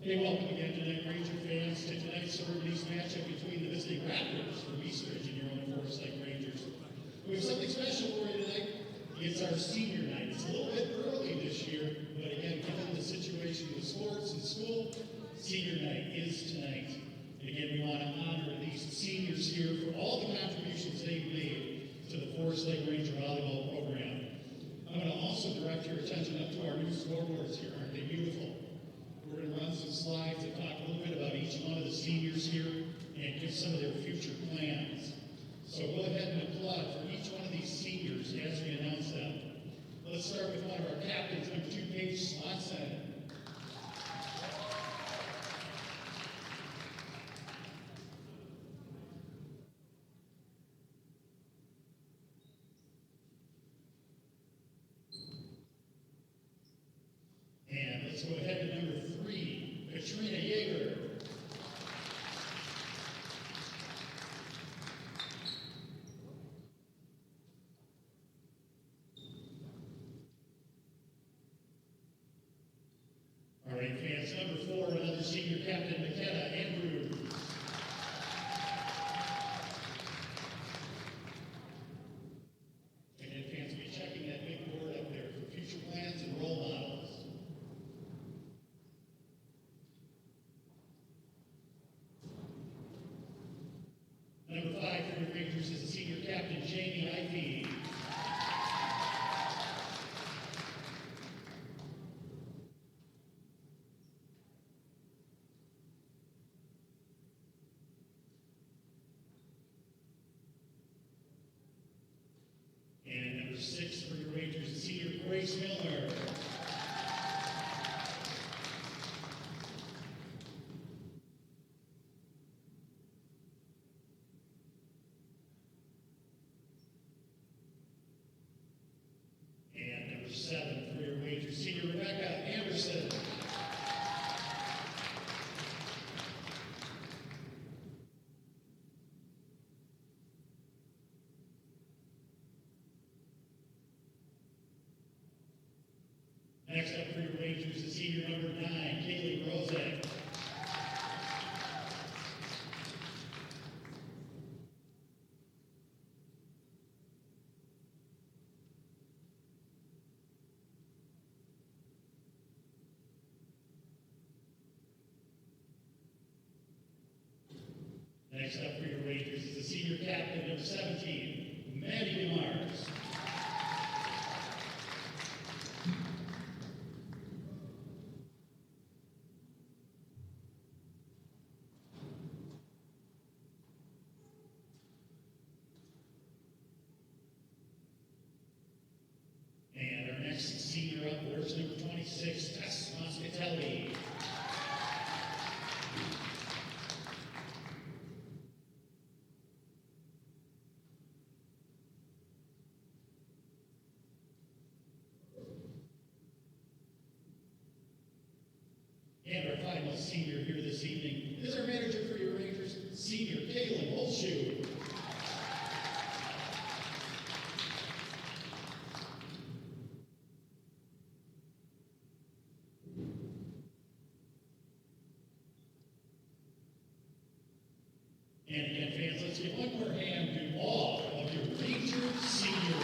Hey, welcome again tonight, Ranger fans, to tonight's Sororities matchup between the visiting Raptors from Eastridge and your own Forest Lake Rangers. We have something special for you tonight. It's our senior night. It's a little bit early this year, but again, given the situation with sports and school, senior night is tonight. And again, we want to honor these seniors here for all the contributions they've made to the Forest Lake Ranger volleyball program. I'm going to also direct your attention up to our new scoreboards here. Aren't they beautiful? We're going to run some slides and talk a little bit about each one of the seniors here and give some of their future plans. So go ahead and applaud for each one of these seniors as we announce them. Let's start with one of our captains, number 2, Paige Slotson. And let's go ahead to number 3, Katrina Yeager. All right, fans, number 4, another senior captain, McKenna Andrews. Again, fans, be checking that big board up there for future plans and role models. Number 5 for the Rangers is the senior captain, Jamie Ivey. And number 6 for your Rangers is senior Grace Miller. And number 7 for your Rangers, senior Rebecca Anderson. Next up for your Rangers is senior number 9, Kaylee Rozek. Next up for your Rangers is the senior captain, number 17, Maddie DeMars. And our next senior up, wears number 26, Tess Moscatelli. And our final senior here this evening is our manager for your Rangers, senior Kaylin Holshoe. And again, fans, let's give one more hand to all of your Ranger seniors.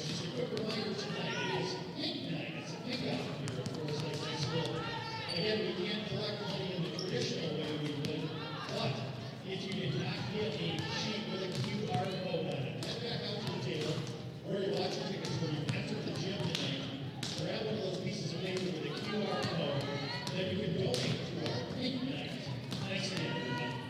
Just a quick reminder tonight, it is pink night. It's a pink out here at Forest Lake High School. Again, we can't collect money in the traditional way we would, but if you did not get a sheet with a QR code on it, head back out to the table or your watch your tickets when you enter the gym tonight. Grab one of those pieces of paper with a QR code, then you can donate to our pink night. Thanks again, everybody.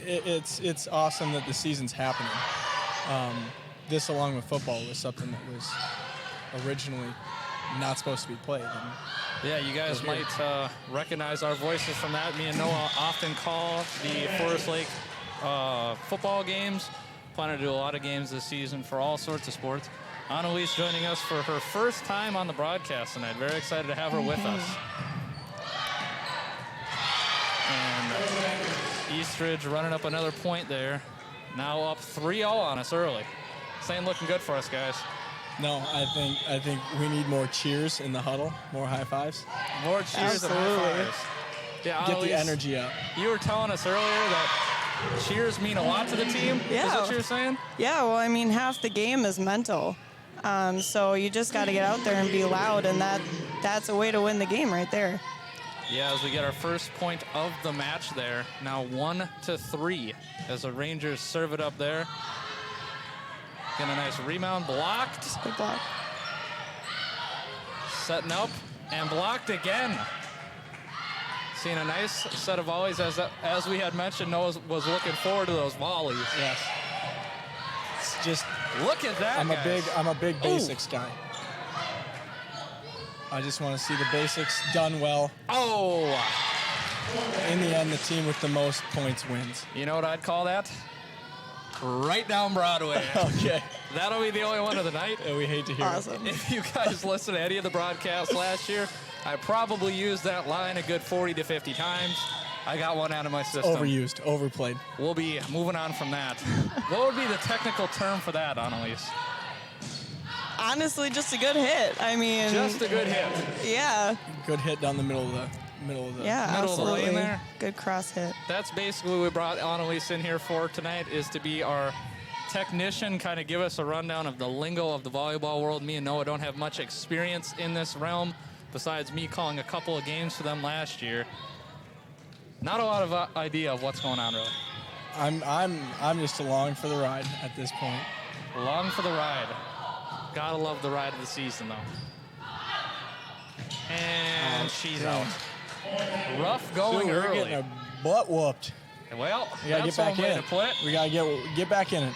it's awesome that the season's happening. This, along with football, was something that was originally not supposed to be played. And yeah, you guys might recognize our voices from that. Me and Noah often call the Forest Lake football games. Plan to do a lot of games this season for all sorts of sports. Annalise joining us for her first time on the broadcast tonight. Very excited to have her with us. And Eastridge running up another point there. Now up 3-0 on us early. This ain't looking good for us, guys. No, I think we need more cheers in the huddle, more high fives. More cheers and high fives. Yeah, get the energy up. You were telling us earlier that cheers mean a lot to the team. Yeah. Is that what you're saying? Yeah, well, I mean, half the game is mental. So you just got to get out there and be loud, and that's a way to win the game right there. Yeah, as we get our first point of the match there. Now 1-3 as the Rangers serve it up there. Get a nice rebound, blocked. Good block. Setting up and blocked again. Seeing a nice set of volleys as we had mentioned. Noah was looking forward to those volleys. Yes. It's just look at that. I'm a big basics guy. I just want to see the basics done well. Oh! In the end, the team with the most points wins. You know what I'd call that? Right down Broadway. Okay. That'll be the only one of the night. And we hate to hear it. If you guys listen to any of the broadcasts last year, I probably used that line a good 40 to 50 times. I got one out of my system. Overused, overplayed. We'll be moving on from that. What would be the technical term for that, Annalise? Honestly, just a good hit. I mean, just a good hit. Yeah. Good hit down the middle of the yeah, middle absolutely. of the lane there. Good cross hit. That's basically what we brought Annalise in here for tonight, is to be our technician, kind of give us a rundown of the lingo of the volleyball world. Me and Noah don't have much experience in this realm, besides me calling a couple of games for them last year. Not a lot of idea of what's going on, really. I'm just along for the ride at this point. Along for the ride. Gotta love the ride of the season, though. And she's out. Rough going We're early. getting a butt whooped. Well, we gotta get back in it. We gotta get back in it.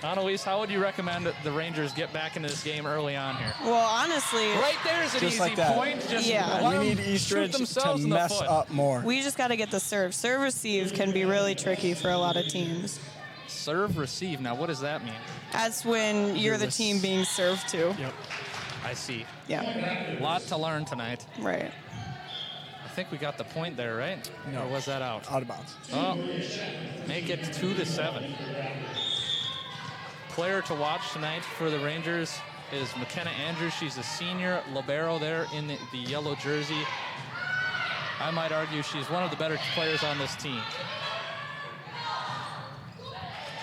Annalise, how would you recommend the Rangers get back into this game early on here? Well, honestly, right there's an easy point. Just yeah. We need Eastridge to mess up more. We just got to get the serve. Serve receive can be really tricky for a lot of teams. Serve receive. Now, what does that mean? That's when you're the team being served to. Yep. I see. Yeah. A lot to learn tonight. Right. I think we got the point there, right? No. Or was that out? Out of bounds. Oh, make it 2-7. Player to watch tonight for the Rangers is McKenna Andrews. She's a senior libero there in the yellow jersey. I might argue she's one of the better players on this team.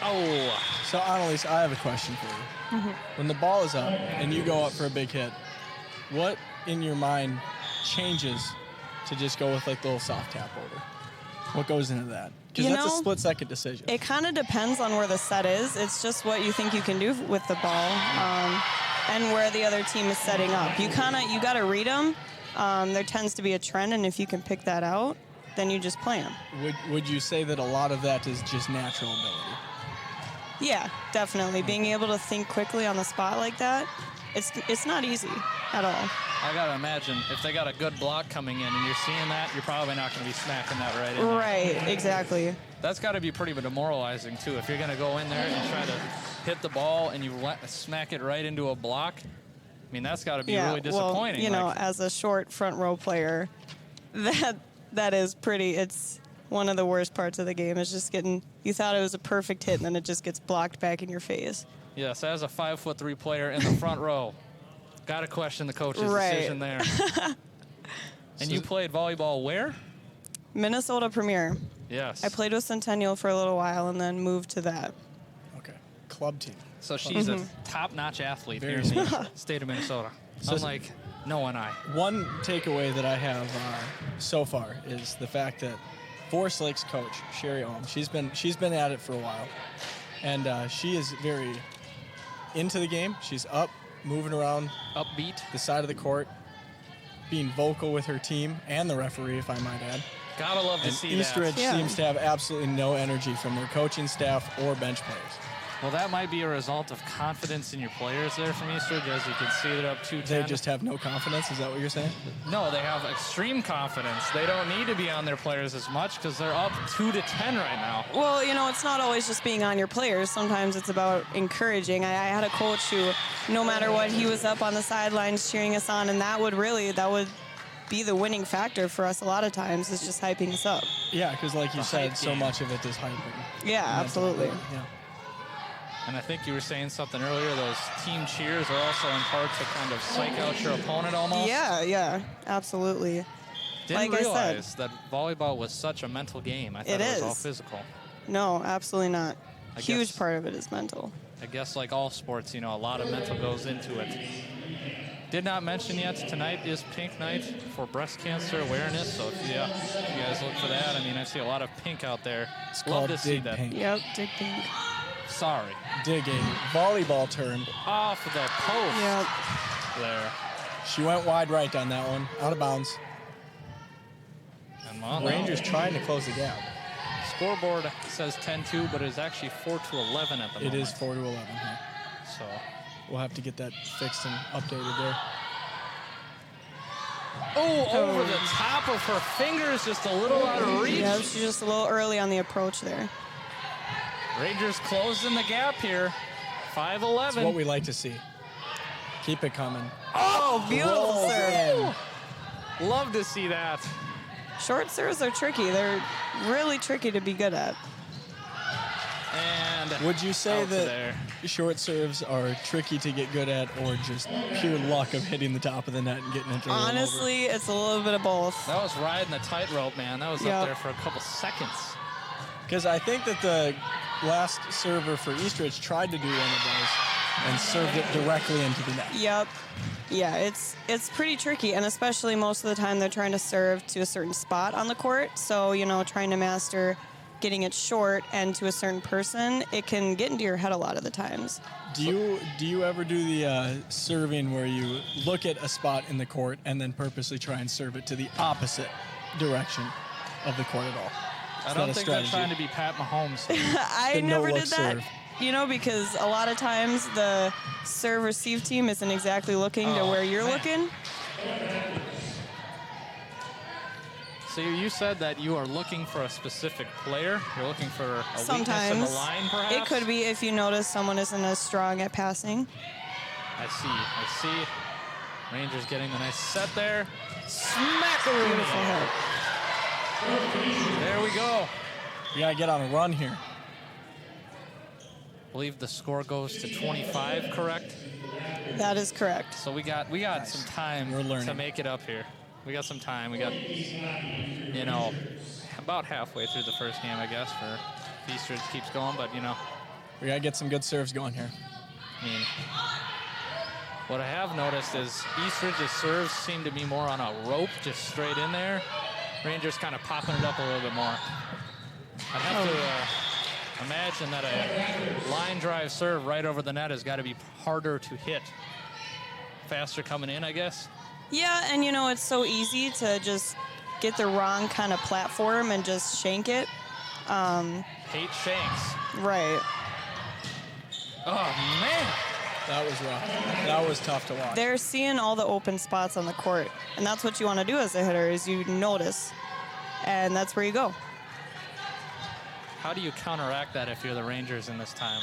Oh. So, Annalise, I have a question for you. Mm-hmm. When the ball is up and you go up for a big hit, what in your mind changes to just go with like the little soft tap over? What goes into that? Because that's a split-second decision. It kind of depends on where the set is. It's just what you think you can do with the ball and where the other team is setting up. You got to read them. There tends to be a trend, and if you can pick that out, then you just play them. Would you say that a lot of that is just natural ability? Yeah, definitely. Being able to think quickly on the spot like that, it's not easy at all. I gotta imagine if they got a good block coming in and you're seeing that, you're probably not gonna be smacking that right in there. Right, exactly. That's got to be pretty demoralizing too. If you're gonna go in there and try to hit the ball and you smack it right into a block, I mean that's got to be really disappointing. Well, as a short front row player, that is pretty. It's one of the worst parts of the game is just getting. You thought it was a perfect hit and then it just gets blocked back in your face. Yes, as a 5'3" player in the front row. Got to question the coach's decision there. And you played volleyball where? Minnesota Premier. Yes. I played with Centennial for a little while and then moved to that. Okay. Club team. So she's a top-notch athlete here in the state of Minnesota, unlike Noah and I. One takeaway that I have so far is the fact that Forest Lake's coach, Sherry Ohm, she's been at it for a while, and she is very into the game. She's up, moving around, upbeat, the side of the court, being vocal with her team and the referee, if I might add. Gotta love to And see Eastridge that. Yeah. seems to have absolutely no energy from their coaching staff or bench players. Well, that might be a result of confidence in your players there from Eastridge. As you can see, they're up 2-10. They just have no confidence. Is that what you're saying? No, they have extreme confidence. They don't need to be on their players as much because they're up 2-10 right now. Well, it's not always just being on your players. Sometimes it's about encouraging. I had a coach who, no matter what, he was up on the sidelines cheering us on, and that would be the winning factor for us a lot of times, is just hyping us up. Yeah, because like you The said, hype so game. much of it is hyping. Yeah, absolutely. Yeah. And I think you were saying something earlier, those team cheers are also in part to kind of psych out your opponent almost. Yeah, absolutely. Didn't like I said. realize that volleyball was such a mental game. I thought It it was is. all physical. No, absolutely not. I Huge guess- part of it is mental. I guess like all sports, a lot of mental goes into it. Did not mention yet, tonight is Pink Night for breast cancer awareness. So if you guys look for that, I see a lot of pink out there. It's Love called to see Dig that. Pink. Yep, dig pink. Sorry. Dig a volleyball term. Off the post Yep. there. She went wide right on that one, out of bounds. And well, Rangers trying to close the gap. scoreboard says 10-2, but it is actually 4-11 at the It moment. is 4-11 here. So We'll have to get that fixed and updated there. over the top of her fingers, just a little out of reach. Yeah, she's just a little early on the approach there. Rangers closing the gap here. It's 5-11. what we like to see. Keep it coming. Oh, beautiful Rolls serve. in. Love to see that. Short serves are tricky. They're really tricky to be good at. And Would you say out to that there. short serves are tricky to get good at, or just pure luck of hitting the top of the net and getting it to roll over? Honestly, it's a little bit of both. That was riding the tightrope, man. That was Yep. up there for a couple seconds. Because I think that the last server for Eastridge tried to do one of those and served it directly into the net. Yep. Yeah, it's pretty tricky, and especially most of the time they're trying to serve to a certain spot on the court. So, trying to master getting it short and to a certain person, it can get into your head a lot of the times. Do you ever do the serving where you look at a spot in the court and then purposely try and serve it to the opposite direction of the court at all? I Is don't that a think they're strategy? trying to be Pat Mahomes. I The never no-look did that. serve. Because a lot of times the serve-receive team isn't exactly looking to where you're looking. So you said that you are looking for a specific player. You're looking for a weakness in Sometimes the line, perhaps? it could be if you notice someone isn't as strong at passing. I see. Rangers getting the nice set there. Smack-a-rooney. Beautiful hit. There we go. You gotta get on a run here. I believe the score goes to 25, correct? That is correct. So we got some time We're learning. to make it up here. We got some time. We got, about halfway through the first game, I guess, for if Eastridge keeps going. But, We gotta get some good serves going here. what I have noticed is Eastridge's serves seem to be more on a rope, just straight in there. Rangers kind of popping it up a little bit more. I'd have to imagine that a line drive serve right over the net has got to be harder to hit. Faster coming in, I guess. Yeah, and it's so easy to just get the wrong kind of platform and just shank it. Hate shanks. Right. Oh, man. That was rough. That was tough to watch. They're seeing all the open spots on the court, and that's what you want to do as a hitter is you notice, and that's where you go. How do you counteract that if you're the Rangers in this time?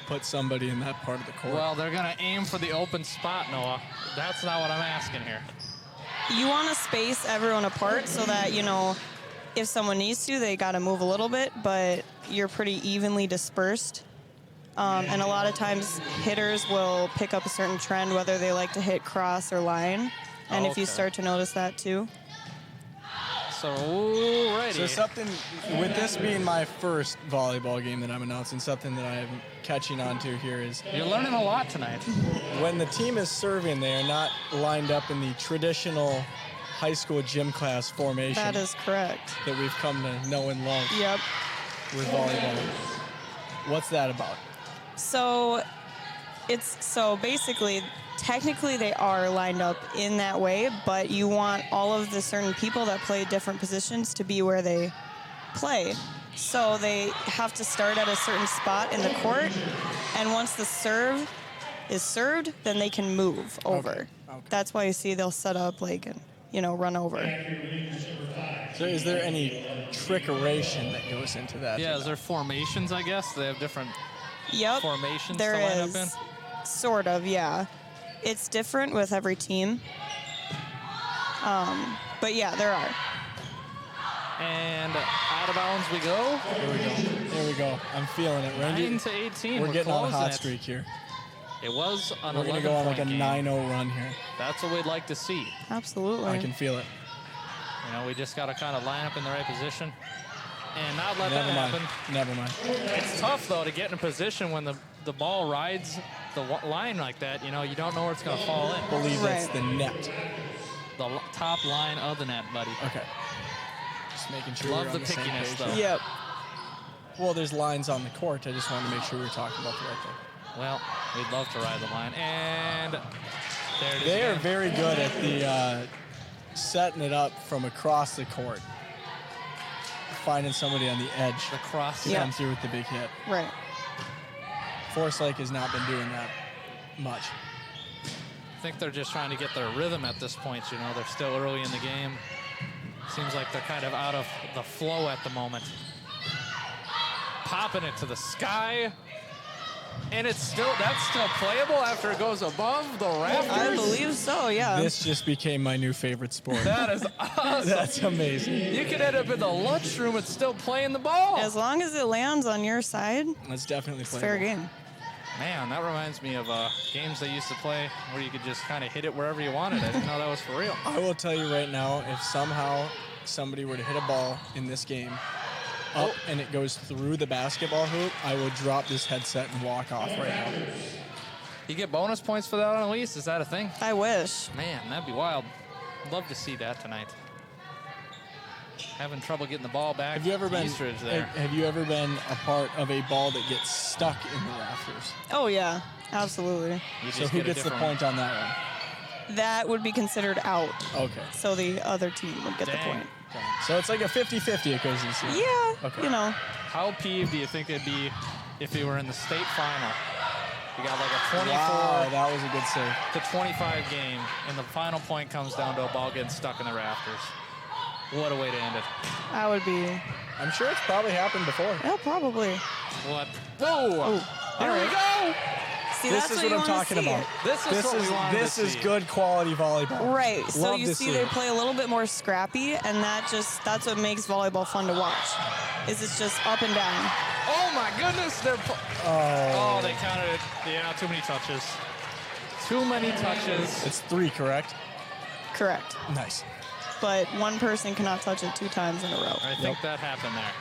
Put somebody in that part of the court. Well, they're going to aim for the open spot, Noah. That's not what I'm asking here. You want to space everyone apart so that, if someone needs to, they got to move a little bit, but you're pretty evenly dispersed. And a lot of times hitters will pick up a certain trend, whether they like to hit cross or line. And if you Okay. start to notice that too. So, alrighty. So something, with this being my first volleyball game that I'm announcing, something that I'm catching on to here is You're learning a lot tonight. when the team is serving, they are not lined up in the traditional high school gym class formation That is correct. that we've come to know and love Yep. with volleyball. What's that about? So basically technically they are lined up in that way, but you want all of the certain people that play different positions to be where they play. So they have to start at a certain spot in the court, and once the serve is served, then they can move over. Okay. That's why you see they'll set up like and run over. So is there any trickeration that goes into that? Yeah, is there formations, I guess? They have different Yep, formations there to line is. up in? Sort of, yeah. It's different with every team. But yeah, there are. And out of bounds we go. There we go. I'm feeling it. 9 to 18. We're getting on a closing hot it. streak here. It was an We're going to 11 go on like a point game. 9-0 run here. That's what we'd like to see. Absolutely. I can feel it. We just got to kind of line up in the right position and not let Never that mind. happen. Never mind. It's tough, though, to get in a position when the ball rides the line like that. You don't know where it's going to fall in. Believe it's Right. the net. The top line of the net, buddy. Okay. Just making sure Love we're the on the same pickiness, page though. here. Yep. Well, there's lines on the court. I just wanted to make sure we were talking about the right thing. Well, we'd love to ride the line. And there it is. They are again. very good at the setting it up from across the court. Finding somebody on the edge The cross. to Yeah. come through with the big hit. Right. Forest Lake has not been doing that much. I think they're just trying to get their rhythm at this point. They're still early in the game. Seems like they're kind of out of the flow at the moment. Popping it to the sky. And that's still playable after it goes above the rafters. I believe so, yeah. This just became my new favorite sport. That is awesome. That's amazing. You could end up in the lunchroom and still playing the ball. As long as it lands on your side, That's definitely it's playable. fair game. Man, that reminds me of games they used to play where you could just kind of hit it wherever you wanted. I didn't know that was for real. I will tell you right now, if somehow somebody were to hit a ball in this game up and it goes through the basketball hoop, I will drop this headset and walk off right now. You get bonus points for that on Elise? Is that a thing? I wish. Man, that'd be wild. Love to see that tonight. Having trouble getting the ball back. Have you ever been? Eastridge there. Have you ever been a part of a ball that gets stuck in the rafters? Oh, yeah. Absolutely. You So just who get a gets the different- point on that That would be considered out. one? Okay. So the other team would get the Dang. point. So it's like a 50-50 it goes this year. Yeah, Okay. How peeved do you think it'd be if you were in the state final? You got like a 24 Wow, that was a good save. to 25 game, and the final point comes down to a ball getting stuck in the rafters. What a way to end it. I would be. I'm sure it's probably happened before. Yeah, probably. What? Whoa! Here we go! See, This that's is what what you I'm want to talking see. about. This is what we wanted This to is see. good quality volleyball. Right. So Love you to see see they it. play a little bit more scrappy, and that's what makes volleyball fun to watch. Is it's just up and down. Oh my goodness! Oh, they counted it. Yeah, too many touches. Too many touches. It's 3, correct? Correct. Nice. But one person cannot touch it 2 times in a row. I think that happened there.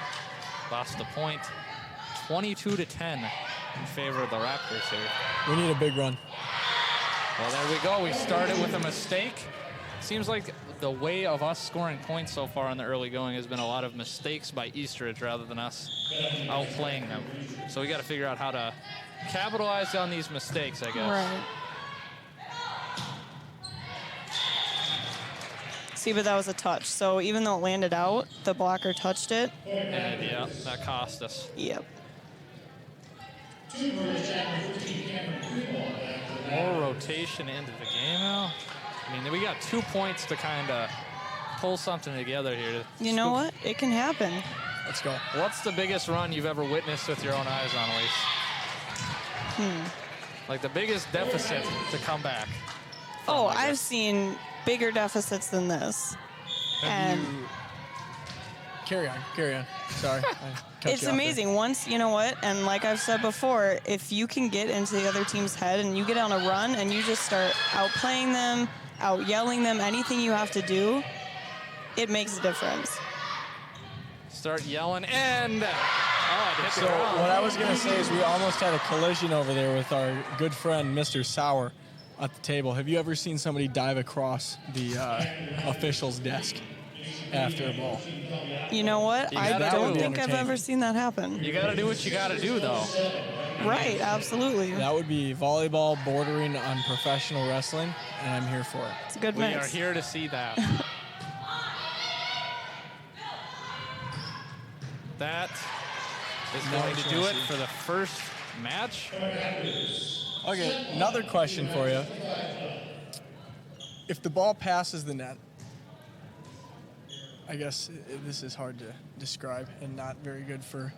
Lost the point. 22 to 10 in favor of the Raptors here. We need a big run. Well, there we go. We started with a mistake. Seems like the way of us scoring points so far in the early going has been a lot of mistakes by Eastridge rather than us outplaying them. So we got to figure out how to capitalize on these mistakes, I guess. Right. See, but that was a touch. So even though it landed out, the blocker touched it. And yeah, that cost us. Yep. More rotation into the game now. I mean, we got 2 points to kind of pull something together here. You know what? It can happen. Let's go. What's the biggest run you've ever witnessed with your own eyes on, Elise? Like the biggest deficit to come back. Oh, I guess. I've seen bigger deficits than this. And Carry on. Sorry. I cut it's you off amazing. Once, you know what? And like I've said before, if you can get into the other team's head and you get on a run and you just start outplaying them, out yelling them, anything you have to do, it makes a difference. Start yelling and it hit So the ground. what I was going to say is we almost had a collision over there with our good friend, Mr. Sauer, at the table. Have you ever seen somebody dive across the official's desk after a ball? You know what? You I gotta don't do. think I've Entertaining. ever seen that happen. You got to do what you got to do, though. Right, absolutely. That would be volleyball bordering on professional wrestling, and I'm here for it. It's a good We mix. are here to see that. That is going to do it for the first match. Okay, another question for you. If the ball passes the net, I guess this is hard to describe and not very good for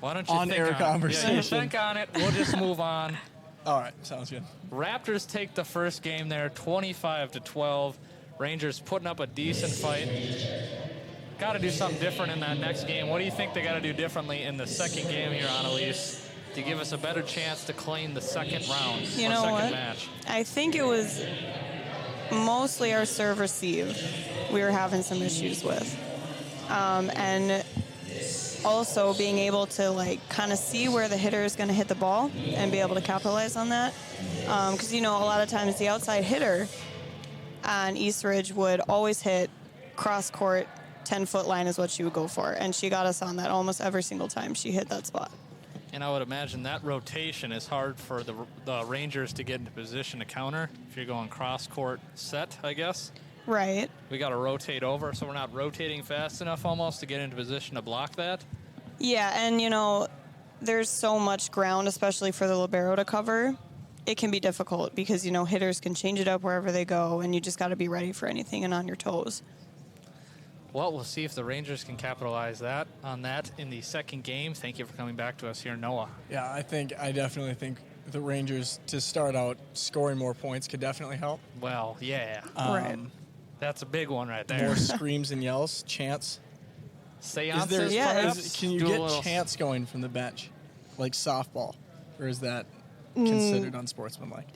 Why don't you on-air think on it? Yeah, you conversation. think on it. We'll just move on. All right, sounds good. Raptors take the first game there, 25-12. Rangers putting up a decent fight. Got to do something different in that next game. What do you think they got to do differently in the second game here, Annalise, to give us a better chance to claim the second round You or know second what? match? I think it was mostly our serve receive we were having some issues with. And also being able to like kind of see where the hitter is going to hit the ball and be able to capitalize on that. Because, a lot of times the outside hitter on East Ridge would always hit cross court, 10-foot line is what she would go for. And she got us on that almost every single time she hit that spot. And I would imagine that rotation is hard for the Rangers to get into position to counter. If you're going cross-court set, I guess. Right. We got to rotate over, so we're not rotating fast enough almost to get into position to block that. Yeah, and, there's so much ground, especially for the libero to cover. It can be difficult because, hitters can change it up wherever they go, and you just got to be ready for anything and on your toes. Well, we'll see if the Rangers can capitalize on that in the second game. Thank you for coming back to us here, Noah. Yeah, I definitely think the Rangers to start out scoring more points could definitely help. Well, yeah. Right. That's a big one right there. More screams and yells, chants. Seances, Yeah, perhaps? Can you Do a get little- chants going from the bench, like softball, or is that considered unsportsmanlike?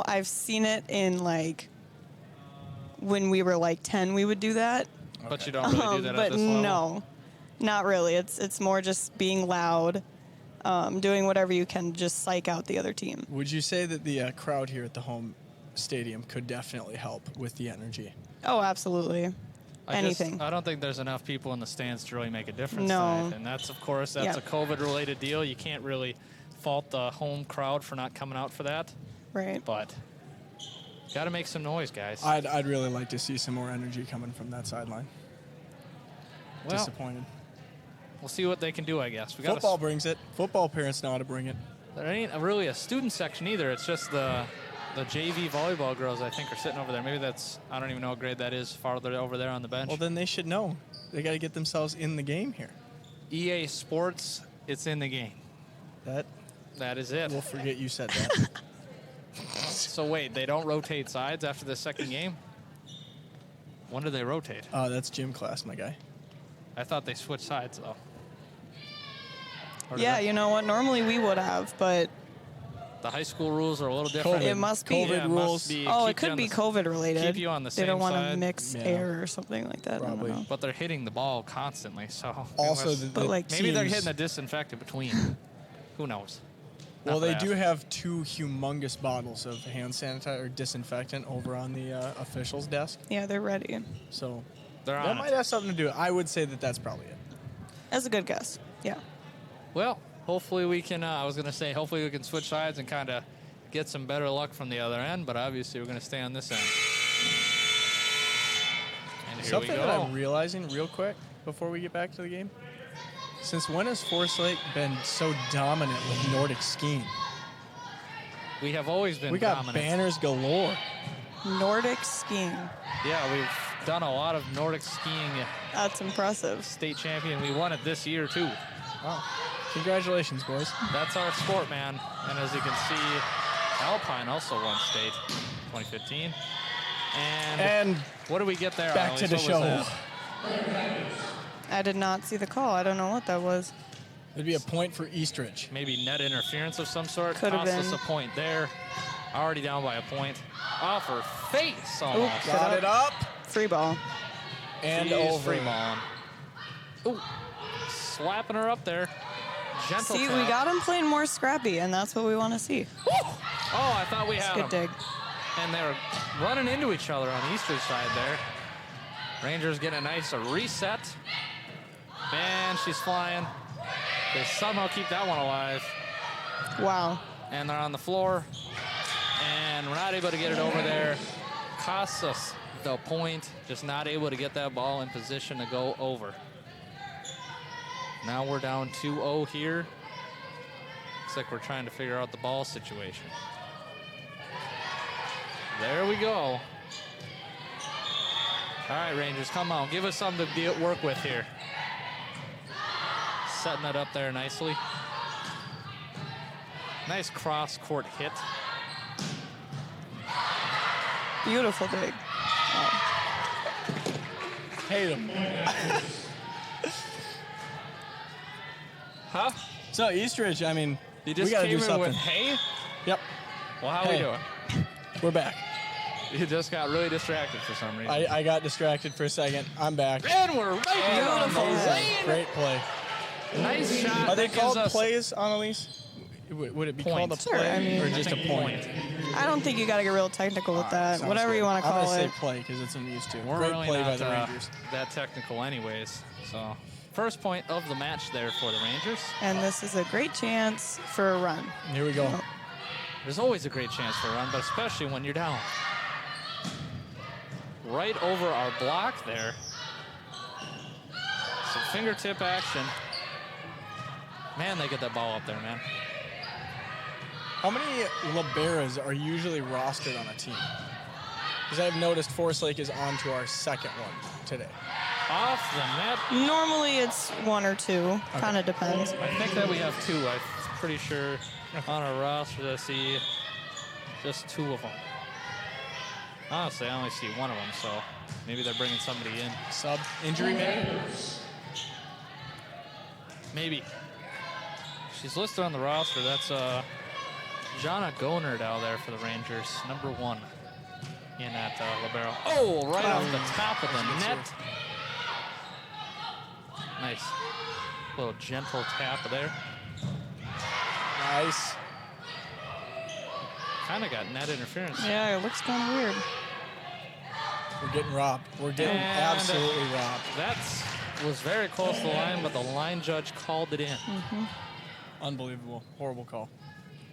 I've seen it in, when we were, 10, we would do that. But you don't really do that at But this level? no, not really. It's more just being loud, doing whatever you can to just psych out the other team. Would you say that the crowd here at the home stadium could definitely help with the energy? Oh, absolutely. Anything. I don't think there's enough people in the stands to really make a difference No. tonight. And that's, of course, that's a COVID-related deal. You can't really fault the home crowd for not coming out for that. Right. But got to make some noise, guys. I'd really like to see some more energy coming from that sideline. Well, Disappointed. we'll see what they can do, I guess. Football brings it. Football parents know how to bring it. There ain't really a student section either. It's just the JV volleyball girls, I think, are sitting over there. Maybe I don't even know what grade that is, farther over there on the bench. Well, then they should know. They got to get themselves in the game here. EA Sports, it's in the game. That is it. We'll forget you said that. So wait, they don't rotate sides after the second game? When do they rotate? That's gym class, my guy. I thought they switched sides, though. Or did Yeah, they- you know what? Normally we would have, but The high school rules are a little different. it must be. COVID Yeah, it rules. must be. Oh, Keep it could you on be the- COVID related. keep you on the They don't same want to side. mix Yeah. air or something like that. I Probably. don't know. But they're hitting the ball constantly, so Also, unless- maybe they're hitting the disinfectant between. Who knows? Well, Not they bad. do have 2 humongous bottles of hand sanitizer or disinfectant over on the official's desk. Yeah, they're ready. So They're that on might it. have something to do. I would say that that's probably it. That's a good guess. Yeah. Well, hopefully we can. I was going to say, hopefully we can switch sides and kind of get some better luck from the other end. But obviously we're going to stay on this end. And here Something we that go. I'm realizing real quick before we get back to the game. Since when has Forest Lake been so dominant with Nordic skiing? We have always been We got dominant. banners galore. Nordic skiing. Yeah, we've done a lot of Nordic skiing. That's impressive. State champion. We won it this year too. Wow. Congratulations, boys. That's our sport, man. And as you can see, Alpine also won state 2015. And What did we get there? back to the Annalise? What was show. that? I did not see the call. I don't know what that was. It'd be a point for Eastridge. Maybe net interference of some sort. Could have Cost us been. a point there. Already down by a point. Off her face almost. Got it up Free ball. and She's over. free balling. Ooh, slapping her up there. Gentle See, tap. we got them playing more scrappy, and that's what we want to see. Oh, I thought we had Good them. dig. And they're running into each other on Easter's side there. Rangers getting a nice reset. And she's flying. They somehow keep that one alive. Wow. And they're on the floor. And we're not able to get it over there. Costs us the point. Just not able to get that ball in position to go over. Now we're down 2-0 here. Looks like we're trying to figure out the ball situation. There we go. All right, Rangers, come on. Give us something to work with here. Setting it up there nicely. Nice cross-court hit. Beautiful dig. Hate him. Huh? So Eastridge, I mean, You we just got to came do in something. with hay? Yep, Well, how Hey. we doing? we're back. You just got really distracted for some reason. I got distracted for a second. I'm back. And we're right there on the Beautiful. lane. Great play. Nice shot. Are they That gives called us plays, Annalise? Would it be Point. called a Sure, play I mean- or just a point? I don't think you got to get real technical with that. Sounds Whatever good. you want to I'm call gonna it. say play because it's what I'm used to. We're Great really play not by the Rangers. that technical anyways. So, first point of the match there for the Rangers. And this is a great chance for a run. Here we go. There's always a great chance for a run, but especially when you're down. Right over our block there. Some fingertip action. Man, they get that ball up there, man. How many liberos are usually rostered on a team? Because I've noticed Forest Lake is on to our second one today. Off the net. Normally it's one or two. Kind of depends. I think that we have two. I'm pretty sure on our roster I see just two of them. Honestly, I only see one of them, so maybe they're bringing somebody in. Sub injury maybe? Maybe. She's listed on the roster. That's Jana Gonard out there for the Rangers, number 1 in at libero. Oh, right off the top of the net. Nice. Little gentle tap there. Nice. Kind of got net interference. Yeah, it looks kind of weird. We're getting robbed. We're getting And absolutely robbed. That was very close to the line, but the line judge called it in. Unbelievable. Horrible call.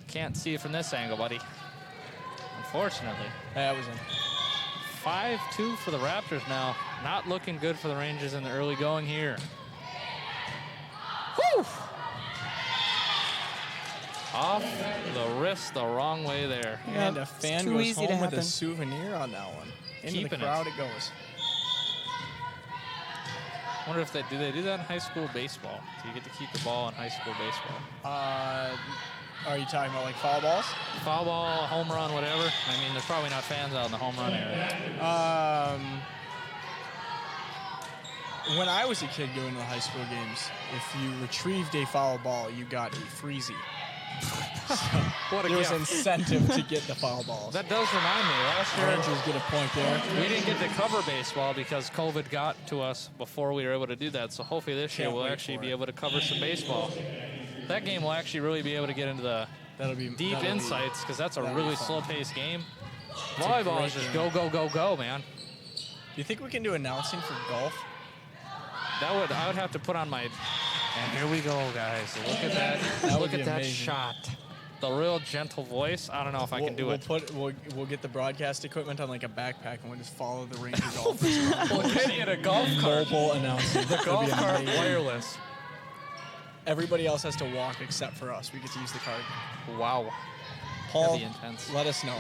Can't see it from this angle, buddy. Unfortunately. That was in. 5-2 for the Raptors now. Not looking good for the Rangers in the early going here. Woo! Off the wrist the wrong way there. And Yep, a fan it's too goes easy to home with a happen. souvenir on that one. Into Keeping the it. crowd it goes. Wonder if they do that in high school baseball? Do you get to keep the ball in high school baseball? Are you talking about like foul balls? Foul ball, home run, whatever. I mean, there's probably not fans out in the home run area. When I was a kid going to the high school games, if you retrieved a foul ball, you got a freezy. What a There was gift. incentive to get the foul balls. That does remind me. Last year, Rangers get a point there. we didn't get to cover baseball because COVID got to us before we were able to do that. So hopefully this year Can't we'll wait actually for be it. able to cover some baseball. That game will actually really be able to get into the That'll be deep that'll be- insights because that's a that'll be really fun. slow-paced game. a Volleyball great is just game. go, go, go, go, man. Do you think we can do announcing for golf? I would have to put on my. And here we go, guys. Look at that. That would Look be at that amazing. shot. The real gentle voice. I don't know if I can do it. We'll get the broadcast equipment on like a backpack and we'll just follow the Ranger golfers around. We'll get a golf cart. Mobile announcing. The Golf cart wireless. Everybody else has to walk except for us. We get to use the cart. Wow. Paul, That'd be intense. let us know.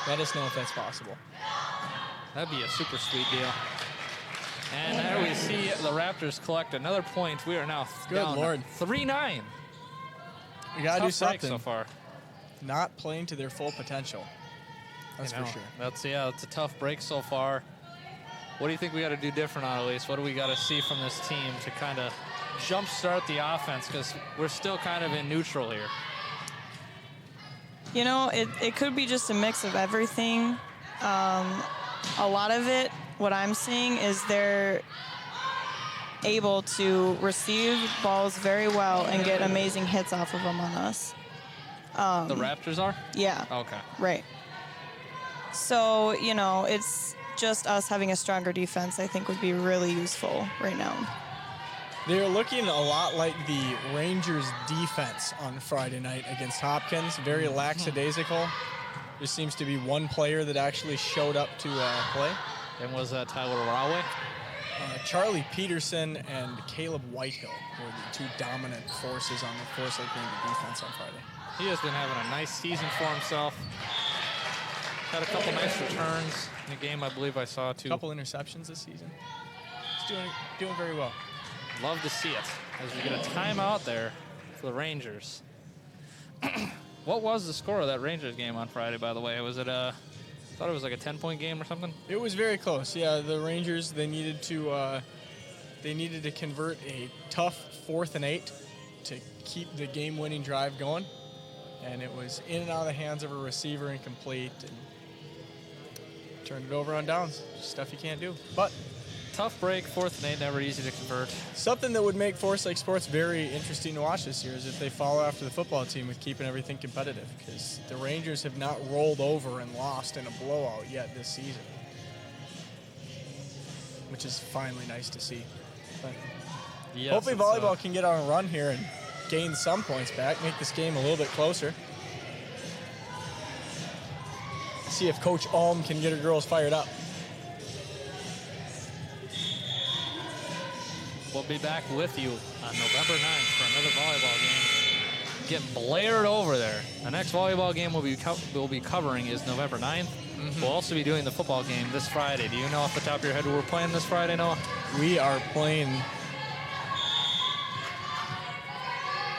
Let us know if that's possible. That'd be a super sweet deal. And there we see the Raptors collect another point. We are now Good down Lord. 3-9. We gotta do Tough break something. so far. Not playing to their full potential. That's You know, for sure. That's a tough break so far. What do you think we got to do different on, Elise? What do we got to see from this team to kind of jumpstart the offense? Because we're still kind of in neutral here. You know, it could be just a mix of everything. A lot of it, what I'm seeing, is they're able to receive balls very well and get amazing hits off of them on us. The Raptors are? Yeah, Okay. right. So, you know, it's just us having a stronger defense, I think, would be really useful right now. They're looking a lot like the Rangers defense on Friday night against Hopkins. Very lackadaisical. There seems to be one player that actually showed up to play. And was that Tyler Rawe? Charlie Peterson and Caleb Whitehill were the two dominant forces on the Forest Lake Ranger defense on Friday. He has been having a nice season for himself. Had a couple nice returns in the game. I believe I saw two. A couple interceptions this season. He's doing very well. Love to see it as we get a timeout there for the Rangers. What was the score of that Rangers game on Friday, by the way? Was it I thought it was like a 10-point game or something? It was very close. Yeah, the Rangers, they needed to convert a tough 4th and 8 to keep the game-winning drive going. And it was in and out of the hands of a receiver, incomplete, and turned it over on downs. Stuff you can't do. But tough break, 4th and 8, never easy to convert. something that would make Forest Lake sports very interesting to watch this year is if they follow after the football team with keeping everything competitive, because the Rangers have not rolled over and lost in a blowout yet this season, which is finally nice to see. But Yes, hopefully it's, volleyball can get on a run here and gain some points back, make this game a little bit closer. See if Coach Alm can get her girls fired up. We'll be back with you on November 9th for another volleyball game. Get blared over there. The next volleyball game we'll be covering is November 9th. We'll also be doing the football game this Friday. Do you know off the top of your head who we're playing this Friday, Noah? We are playing.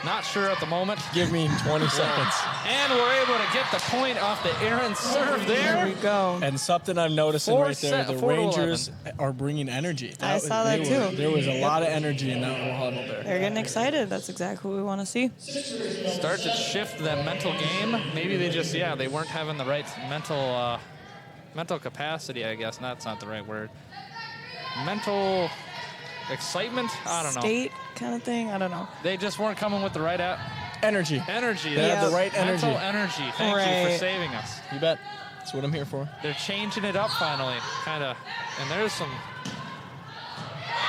Not sure at the moment. Give me 20 seconds. And we're able to get the point off the Aaron serve There there. we go. And something I'm noticing right there, the 4 to Rangers are bringing energy. I saw that too. There was a lot of energy in that little huddle there. They're getting excited. That's exactly what we want to see. Start to shift that mental game. Maybe they just, they weren't having the right mental capacity, I guess. That's not the right word. Mental excitement? I don't know. State kind of thing. I don't know. They just weren't coming with the right Energy. energy. They had the right energy. Mental energy. Thank you Right. for saving us. You bet. That's what I'm here for. They're changing it up finally, kind of. And there's some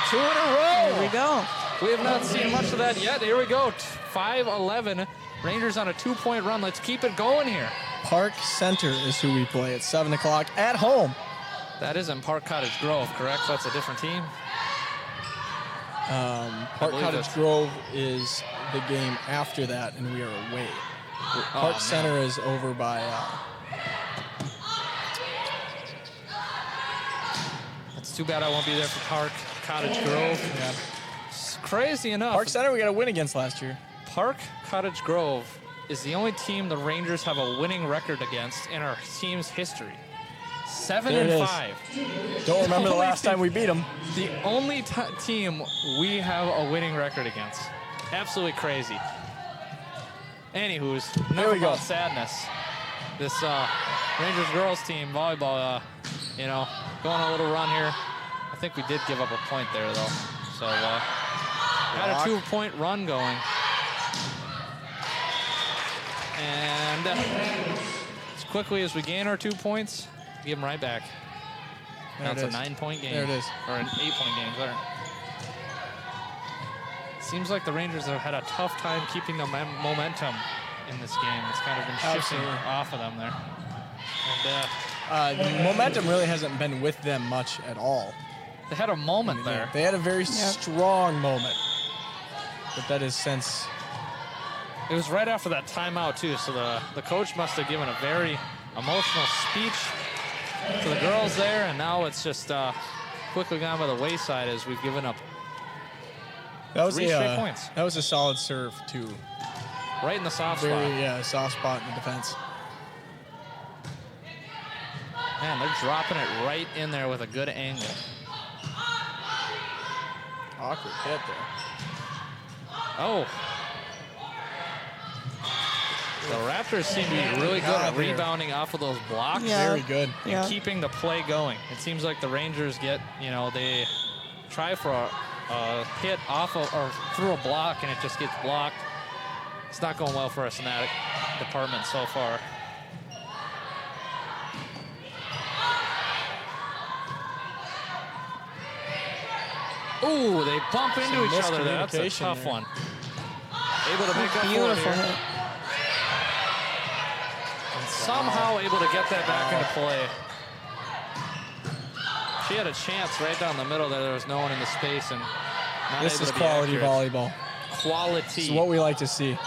2 in a row. Here we go. We have not seen much of that yet. Here we go. 5-11. Rangers on a 2-point run. Let's keep it going here. Park Center is who we play at 7 o'clock at home. That is in Park Cottage Grove, correct? That's a different team. Park believe Cottage that's- Grove is the game after that, and we are away. Park man. Center is over by. It's too bad I won't be there for Park Cottage Grove. Yeah. It's crazy enough. Park Center, we got a win against last year. Park Cottage Grove is the only team the Rangers have a winning record against in our team's history. 7 There it and is. 5. Don't remember the Only last team- time we beat them. The only team we have a winning record against. Absolutely crazy. Anywho's, There enough we go. about sadness. This Rangers girls team volleyball, going on a little run here. I think we did give up a point there though. So got a 2-point run going. And as quickly as we gain our 2 points, give them right back. There Now it it's a is. 9-point game. There it is. Or an 8-point game. Sorry. Seems like the Rangers have had a tough time keeping the momentum in this game. It's kind of been shifting Absolutely. off of them there. And The momentum really hasn't been with them much at all. they had a moment there. They had a very strong moment, but that is since. It was right after that timeout, too, so the coach must have given a very emotional speech to the girls there, and now it's just quickly gone by the wayside as we've given up That was 3 straight points. That was a solid serve too. right in the soft Very spot. soft spot in the defense. Man, they're dropping it right in there with a good angle. Awkward hit there. Oh. The Raptors seem to be really good at they're- rebounding off of those blocks. Yeah. Very good. And Yeah. keeping the play going. It seems like the Rangers get, they try for a hit off of, or through a block and it just gets blocked. It's not going well for us in that department so far. Ooh, they bump into each other. That's a miscommunication tough there. one. Able to make up for it Beautiful here. hit. And somehow able to get that back into play. She had a chance right down the middle there. There was no one in the space, and not This able is to be quality accurate. volleyball. Quality. It's what we like to see.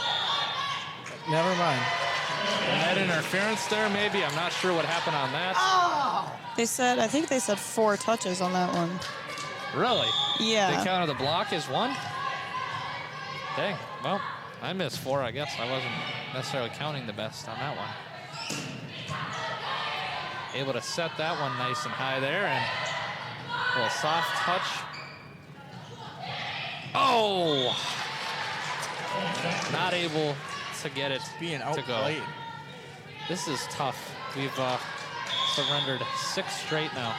Never mind. Net interference there, maybe. I'm not sure what happened on that. I think they said 4 touches on that one. Really? Yeah. They counted the block as 1? Dang. Well, I missed 4, I guess. I wasn't necessarily counting the best on that one. Able to set that one nice and high there, and a little soft touch. Oh! Not able to get it Being to go. outplayed. This is tough. We've surrendered 6 straight now.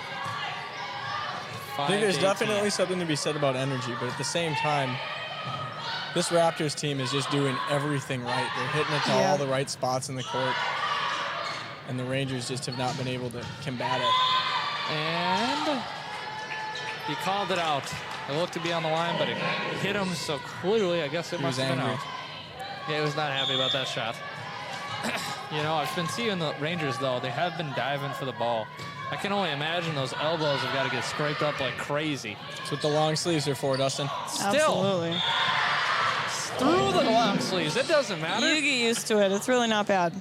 I think there's 5-18. definitely something to be said about energy, but at the same time, this Raptors team is just doing everything right. They're hitting it to Yeah. all the right spots in the court, and the Rangers just have not been able to combat it. And he called it out. It looked to be on the line, but it hit him so clearly, I guess it He must was have been angry. out. Yeah, he was not happy about that shot. You know, I've been seeing the Rangers, though. They have been diving for the ball. I can only imagine those elbows have got to get scraped up like crazy. That's what the long sleeves are for, Dustin. Still, Absolutely. through the long sleeves. It doesn't matter. You get used to it. It's really not bad.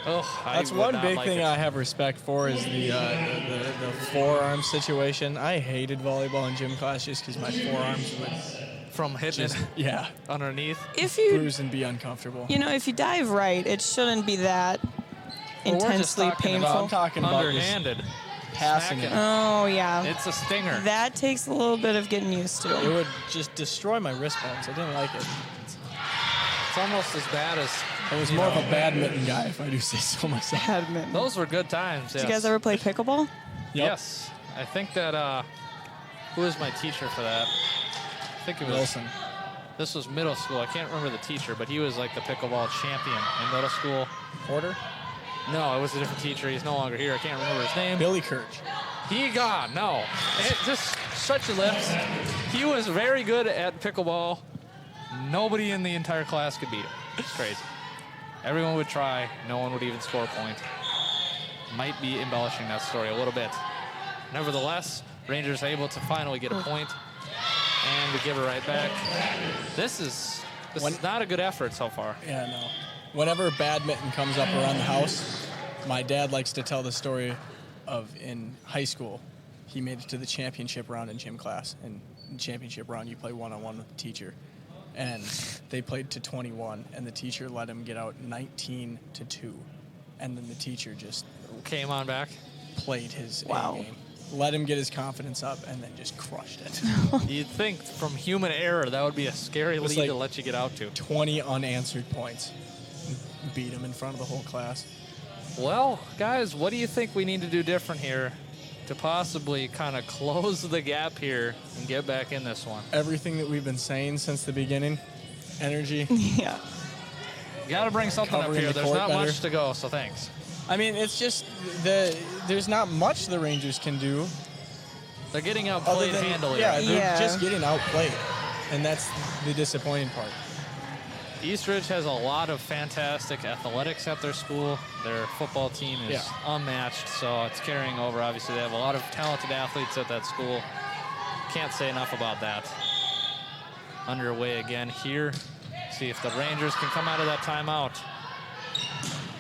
Oh, That's one big thing I have respect for is the forearm situation. I hated volleyball in gym class just because my forearms would from hitting just, it yeah, underneath. If you, bruise and be uncomfortable. if you dive right, it shouldn't be that Well, we're just intensely talking painful. about I'm talking about just underhanded. passing smacking it. Oh, yeah. It's a stinger. That takes a little bit of getting used It to. would just destroy my wrist bones. I didn't like it. It's almost as bad as. I was you more know, of a badminton guy, if I do say so myself. Badminton. Those were good times. Did you guys ever play pickleball? Yep. Yes. I think that. Who was my teacher for that? I think it was. Wilson. This was middle school. I can't remember the teacher, but he was like the pickleball champion in middle school. Porter? No, it was a different teacher. He's no longer here. I can't remember his name. Billy Kirch. He gone. No. It just such a lips. He was very good at pickleball. Nobody in the entire class could beat him. It's crazy. Everyone would try. No one would even score a point. Might be embellishing that story a little bit. Nevertheless, Rangers able to finally get a point, and we give it right back. This is not a good effort so far. Yeah, no. Whenever badminton comes up around the house, my dad likes to tell the story of in high school, he made it to the championship round in gym class. And in championship round, you play one-on-one with the teacher. And they played to 21, and the teacher let him get out 19-2. And then the teacher just Came on back. played his Wow. A game. Let him get his confidence up, and then just crushed it. You'd think from human error that would be a scary was lead like to let you get out to. 20 unanswered points. Beat him in front of the whole class. Well, guys, what do you think we need to do different here to possibly kind of close the gap here and get back in this one? Everything that we've been saying since the beginning, energy. Yeah. You got to bring something up Covering here. the There's court not better. much to go, so thanks. I mean, it's just there's not much the Rangers can do. They're getting Other outplayed than, handily. yeah, right? they're Yeah. just getting outplayed, and that's the disappointing part. Eastridge has a lot of fantastic athletics at their school. Their football team is unmatched, so it's carrying over. Obviously, they have a lot of talented athletes at that school. Can't say enough about that. Underway again here. See if the Rangers can come out of that timeout.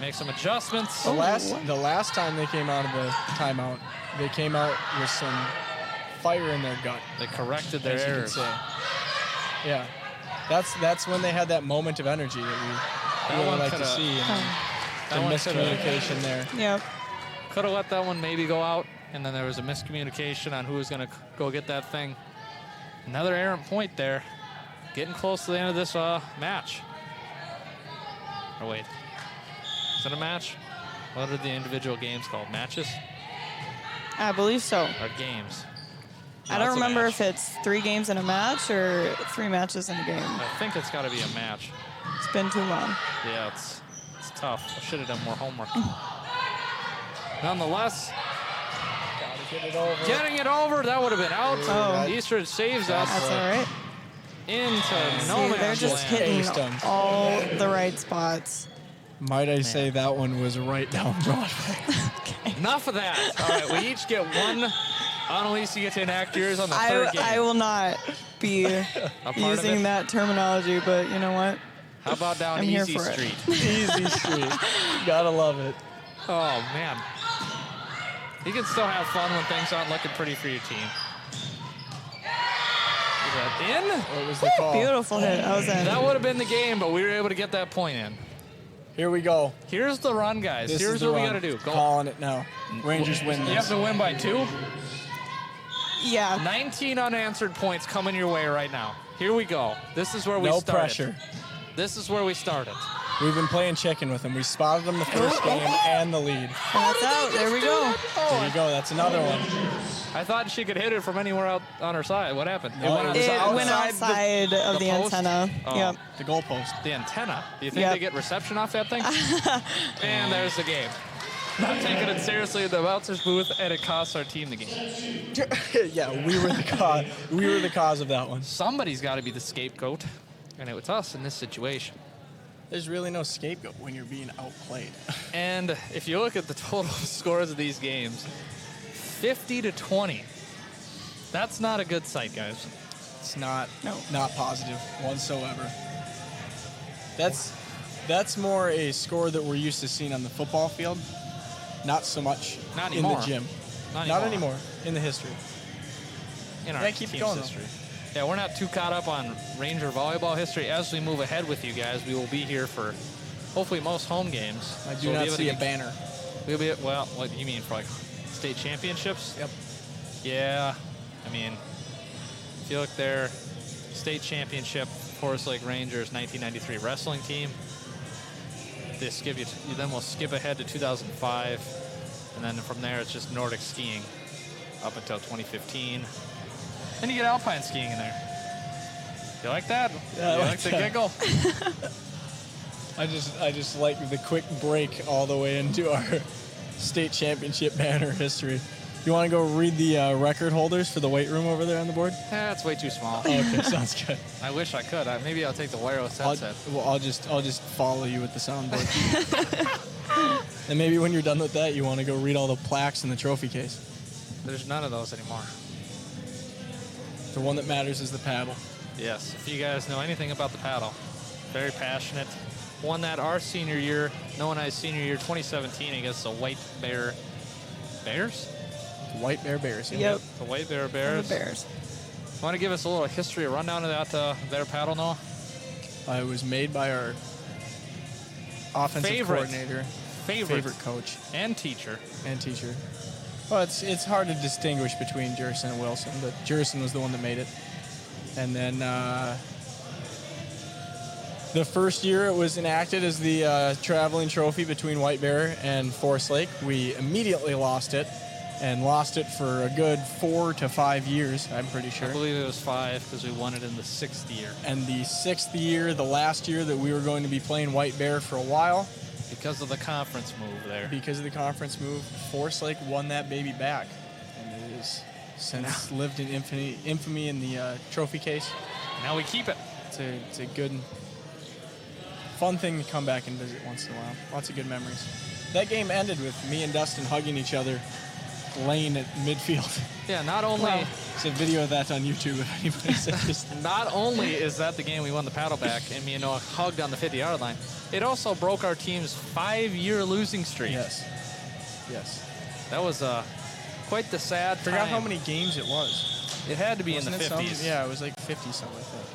Make some adjustments. The last time they came out of the timeout, they came out with some fire in their gut. They corrected their as you could errors. say. Yeah, that's when they had that moment of energy that we really one like to coulda- see. And That the one coulda- miscommunication there. Yep. Could have let that one maybe go out, and then there was a miscommunication on who was going to go get that thing. Another errant point there. Getting close to the end of this match. Oh, wait. Is it a match? What are the individual games called? Matches I believe so. or games? I No, don't it's a remember match. if it's 3 games in a match or 3 matches in a game. I think it's got to be a match. It's been too long. Yeah, it's tough. I should have done more homework. Nonetheless, Get it over. Getting it over. That would have been out. Oh. Eastridge saves us That's all right. into no See, man's they're just land. hitting Aced 'em. all the right spots. Might I say that one was right down Broadway. Enough of that. All right, we each get one. Annalise, you get to enact yours on the third game. I will not be of using it? that terminology, but you know what? How about down I'm here Easy for it. Street? Easy street. Gotta love it. Oh, man. You can still have fun when things aren't looking pretty for your team. Is that in? What was the call? Beautiful hit. I was in. That would have been the game, but we were able to get that point in. Here we go. Here's the run, guys. This Here's is the what we run. got to do. Go. Calling it now. Rangers win You have this. to win by 2. Yeah. 19 unanswered points coming your way right now. Here we go. This is where we No started. pressure. This is where we started. We've been playing chicken with them. We spotted them the first game and the lead. That's out. There we go. There you go. That's another one. I thought she could hit it from anywhere out on her side. What happened? No, went it on was It went outside outside of the post? antenna. Oh. Yep. The goalpost. the antenna. Do you think Yep. they get reception off that thing? And there's the game. Not taking it seriously in the announcer's booth, and it costs our team the game. Yeah, we were the cause. We were the cause of that one. Somebody's got to be the scapegoat, and it was us in this situation. There's really no scapegoat when you're being outplayed. And if you look at the total scores of these games, 50-20. That's not a good sight, guys. It's not No. not positive whatsoever. That's more a score that we're used to seeing on the football field. Not so much Not in anymore. the gym. Not Not anymore in the history. In our Yeah, keep it team's going, though. history. Yeah, we're not too caught up on Ranger volleyball history. As we move ahead with you guys, we will be here for hopefully most home games. I So do we'll be not able see to a banner. We'll be well. What do you mean for like state championships? Yep. Yeah, I mean, if you look there, state championship Forest Lake Rangers 1993 wrestling team. They skip you. Then we'll skip ahead to 2005, and then from there it's just Nordic skiing up until 2015. Then you get alpine skiing in there. You like that? Yeah, I you like the that. giggle? I just like the quick break all the way into our state championship banner history. You want to go read the record holders for the weight room over there on the board? That's way too small. Oh, okay, sounds good. I wish I could. Maybe I'll take the wireless headset. I'll just follow you with the soundboard. And maybe when you're done with that, you want to go read all the plaques in the trophy case. There's none of those anymore. The one that matters is the paddle. Yes, if you guys know anything about the paddle, very passionate. Won that our senior year, Noah and I's senior year, 2017, against the White Bear Bears? White Bear Bears. Yep. The White Bear The Bears. Bears. Want to give us a little history, a rundown of that their paddle, Noah? It was made by our offensive Favorite. coordinator, Favorite coach, and teacher. and teacher. Well, it's hard to distinguish between Jerson and Wilson, but Jerson was the one that made it. And then the first year it was enacted as the traveling trophy between White Bear and Forest Lake. We immediately lost it, and lost it for a good 4 to 5 years, I'm pretty I sure. believe it was 5 because we won it in the 6th year. And the 6th year, the last year that we were going to be playing White Bear for a while, Because of the conference move there. because of the conference move, Forest Lake won that baby back. And it has since lived in infamy in the trophy case. Now we keep it. It's a good, fun thing to come back and visit once in a while. Lots of good memories. That game ended with me and Dustin hugging each other, laying at midfield. Yeah, not only... There's a video of that on YouTube if anybody's interested. Not only is that the game we won the paddle back and me and Noah hugged on the 50-yard line, it also broke our team's 5-year losing streak. Yes. Yes. That was quite the sad I forgot time. how many games it was. It had to be Wasn't in the it some? 50s. Yeah, it was like 50 something, I think.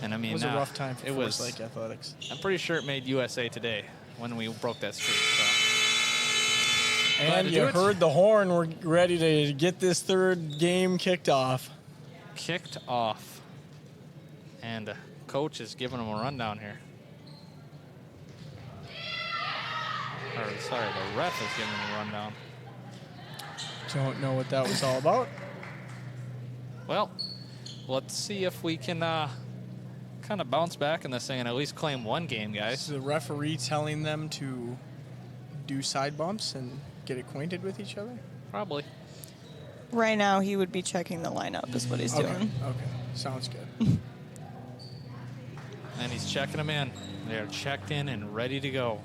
And I mean, It was a rough time for it Forest was. Lake athletics. I'm pretty sure it made USA Today when we broke that streak. So. Glad And to you do it. heard the horn. We're ready to get this third game kicked off. Kicked off. And coach is giving them a rundown here. Or, sorry, the ref is giving them a rundown. Don't know what that was all about. Well, let's see if we can kind of bounce back in this thing and at least claim one game, Is guys. the referee telling them to do side bumps and get acquainted with each other? Probably. Right now, he would be checking the lineup, is what he's Okay. doing. Okay. Sounds good. And he's checking them in. They're checked in and ready to go.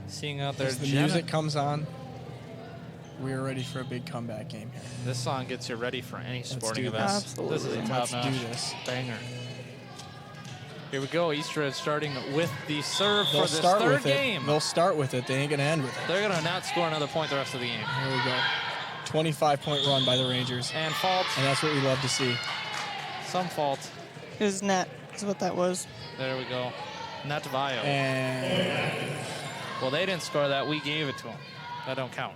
Seeing out there, As the Jenna. music comes on, we are ready for a big comeback game here. This song gets you ready for any sporting do event. this. Absolutely. This is a Let's top-notch do this. banger. Here we go. Eastridge starting with the serve They'll for this start third with game. it. They'll start with it. They ain't gonna end with it. They're going to not score another point the rest of the game. Here we go. 25-point run by the Rangers, And fault. and that's what we love to see. Some fault. It was net, is what that was. There we go. Net Vio. And Well, they didn't score that. We gave it to them. That don't count.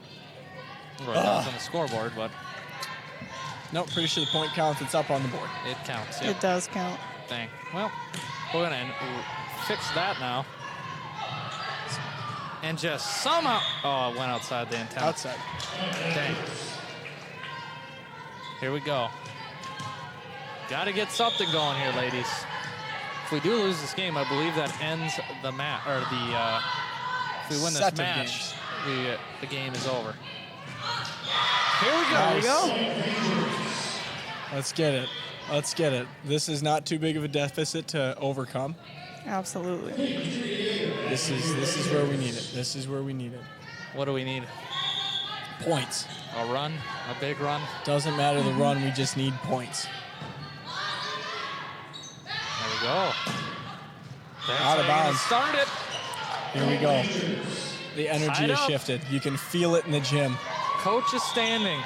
Well, that's on the scoreboard, but nope, pretty sure the point counts. It's up on the board. it counts. It Yep. does count. Dang. Well, we're going to fix that now. And just somehow... Oh, it went outside the antenna. Outside. Dang. Here we go. Got to get something going here, ladies. If we do lose this game, I believe that ends the match, or the. If we win Set this of match, the game is over. Here we go. Nice. Here we go. Let's get it. Let's get it. This is not too big of a deficit to overcome. Absolutely. This is where we need it. This is where we need it. What do we need? Points. A run, a big run. Doesn't matter the run. We just need points. There we go. That's Out of how you're gonna bounds. Start it. Here we go. The energy Tied has up. shifted. You can feel it in the gym. Coach is standing,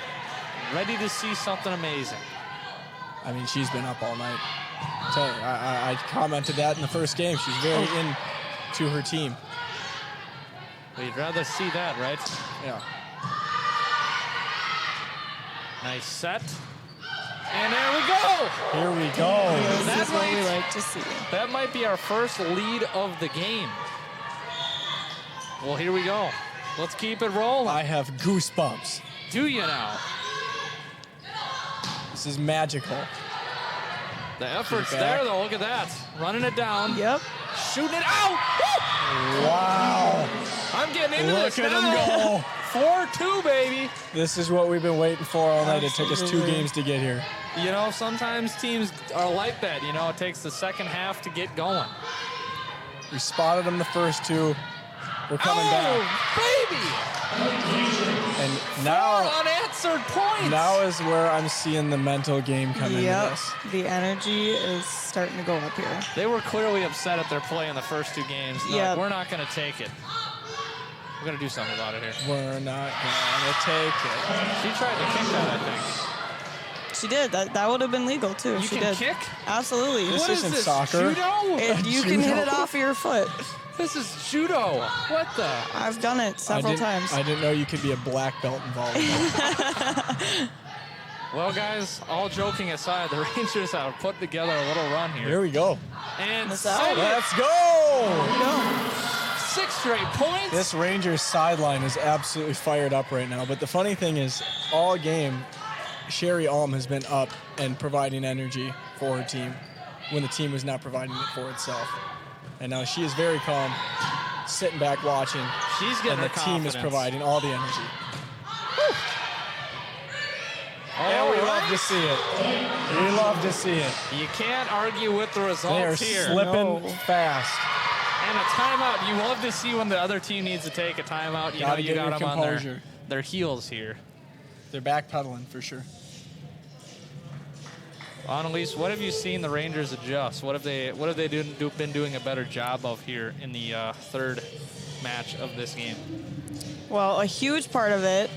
ready to see something amazing. I mean, she's been up all night. I commented that in the first game. She's very into her team. Well, you'd rather see that, right? Yeah. Nice set. And there we go. Here we go. This That is what we might- like to see. That might be our first lead of the game. Well, here we go. Let's keep it rolling. I have goosebumps. Do you now? This is magical. The effort's back. there, though. Look at that. Running it down. Yep. Shooting it out. Woo! Wow. I'm getting into Look this at now. him go. 4-2, baby. This is what we've been waiting for all night. It took us 2 Absolutely. games to get here. You know, sometimes teams are like that. You know, it takes the second half to get going. We spotted them the first 2. We're coming back. baby. And now, Four unanswered points. now is where I'm seeing the mental game come into Yep. this. The energy is starting to go up here. They were clearly upset at their play in the first 2 games. They're Yep. like, we're not going to take it. We're going to do something about it here. We're not gonna take it. She tried to kick that, I think. She did. That would have been legal too. You she can did. kick? Absolutely. This What is isn't this, soccer. judo? You can hit it Judo. off of your foot. This is judo. What the? I've done it several times. I didn't know you could be a black belt in volleyball. Well, guys, all joking aside, the Rangers have put together a little run Here here. we go. And That's out. send it. Let's go! No. 6 straight points. This Rangers sideline is absolutely fired up right now. But the funny thing is, all game, Sherry Alm has been up and providing energy for her team when the team was not providing it for itself. And now she is very calm, sitting back watching, She's getting and the her team is confidence. providing all the energy. And All we love right. to see it. We love to see it. You can't argue with the They are results here. slipping No. fast. And a timeout. You love to see when the other team needs to take a timeout. You know, Gotta you get got your them on composure. their heels here. They're backpedaling for sure. Annalise, what have you seen the Rangers adjust? What have they been doing a better job of here in the third match of this game? Well, a huge part of it,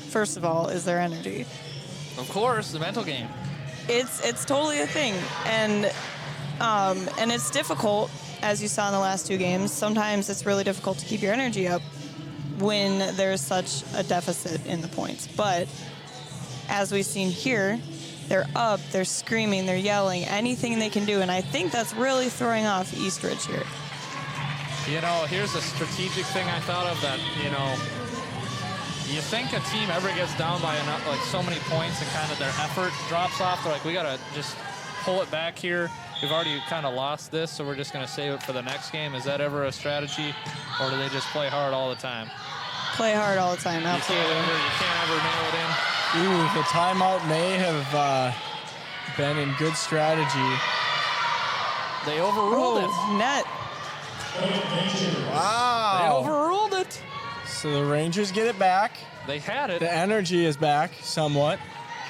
first of all, is their energy. Of course, the mental game. It's totally a thing, and it's difficult, as you saw in the last 2 games. Sometimes it's really difficult to keep your energy up when there's such a deficit in the points. But as we've seen here, they're up, they're screaming, they're yelling, anything they can do, and I think that's really throwing off Eastridge here. You know, here's a strategic thing I thought of that, you know, you think a team ever gets down by enough, like so many points and kind of their effort drops off. They're like, we got to just pull it back here. We've already kind of lost this, so we're just going to save it for the next game. Is that ever a strategy, or do they just play hard all the time? Play hard all the time, absolutely. You can't ever nail it in. Ooh, the timeout may have been in good strategy. They overruled it. Net. They Wow. overruled it. So the Rangers get it back. They had it. The energy is back somewhat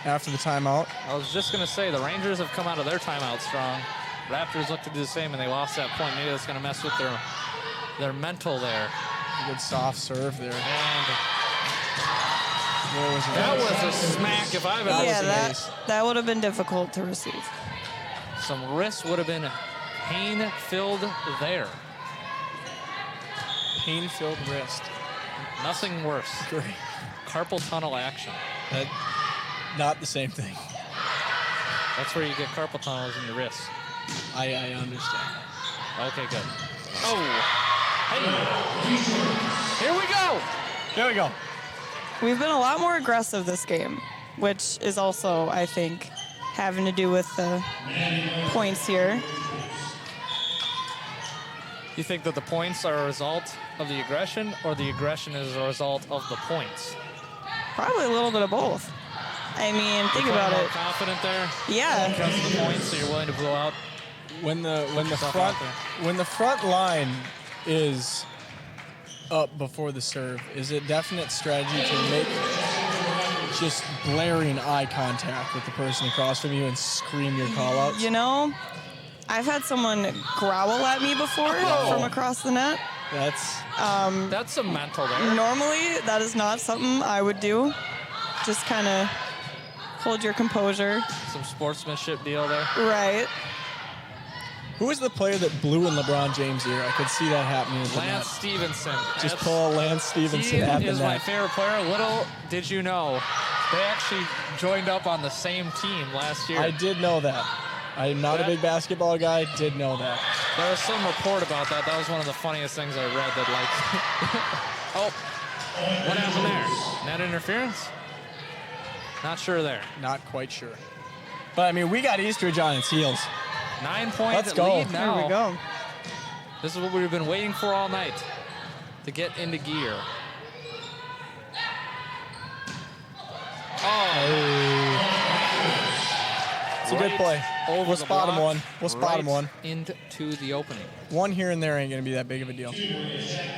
after the timeout. I was just going to say, the Rangers have come out of their timeout strong. Raptors look to do the same, and they lost that point. Maybe that's going to mess with their mental there. A good soft serve there. And Where was it? that was a smack if I've ever Yeah, seen. that would have been difficult to receive. Some wrists would have been pain-filled there. Pain-filled wrist. Nothing worse. Great. Carpal tunnel action. That, not the same thing. That's where you get carpal tunnels in your wrists. I understand. Okay, good. Oh, hey. Here we go. There we go. We've been a lot more aggressive this game, which is also, I think, having to do with the points here. You think that the points are a result of the aggression, or the aggression is a result of the points? Probably a little bit of both. I mean, think You're about more it. confident there Yeah. because of the points, so you're willing to blow out. When the yourself front out there. when the front line is up before the serve, is it definite strategy to make just blaring eye contact with the person across from you and scream your call outs? You know, I've had someone growl at me before from across the net. That's some mental there. Normally, that is not something I would do. Just kind of hold your composure. Some sportsmanship deal there. Right. Who was the player that blew in LeBron James' ear? I could see that happening at the Lance net. Stevenson. Just That's- pull Lance Stevenson He at the is my net. favorite player. Little did you know, they actually joined up on the same team last year. I did know that. I'm not a big basketball guy. Did know that. There was some report about that. That was one of the funniest things I read. That like, oh, what happened there? Net interference? Not sure there. Not quite sure. But I mean, we got Eastridge on its heels. 9-point Let's go. lead now. There we go. This is what we've been waiting for all night, to get into gear. Oh, It's a good play. over We'll the spot him block, one. We'll spot him right one. into the opening. One here and there ain't going to be that big of a deal.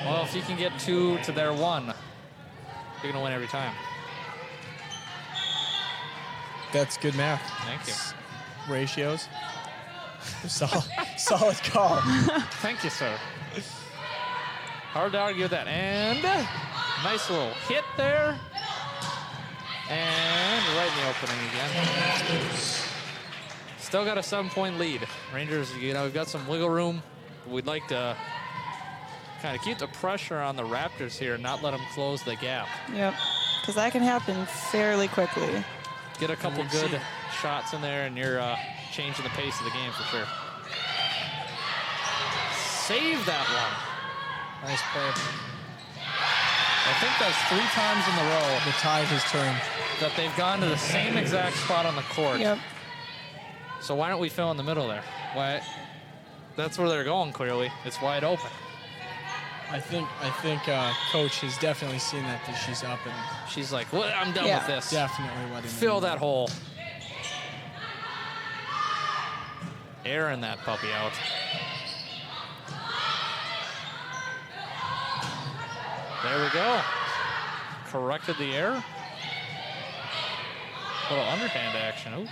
Well, if you can get two to their one, you're going to win every time. That's good math. Thank you. Ratios. Solid call. Thank you, sir. Hard to argue with that. And nice little hit there. And right in the opening again. Still got a 7-point lead. Rangers, you know, we've got some wiggle room. We'd like to kind of keep the pressure on the Raptors here, not let them close the gap. Yep. Because that can happen fairly quickly. Get a couple good shots in there, and you're changing the pace of the game for sure. Save that one. Nice play. I think that's 3 times in a row The tide has turned. that they've gone to the same exact spot on the court. Yep. So why don't we fill in the middle there? Why? That's where they're going, clearly. It's wide open. I think Coach has definitely seen that she's up and She's like, well, I'm done Yeah. with this. definitely letting Fill them that hole. Airing that puppy out. There we go. Corrected the error. Little underhand action. Ooh.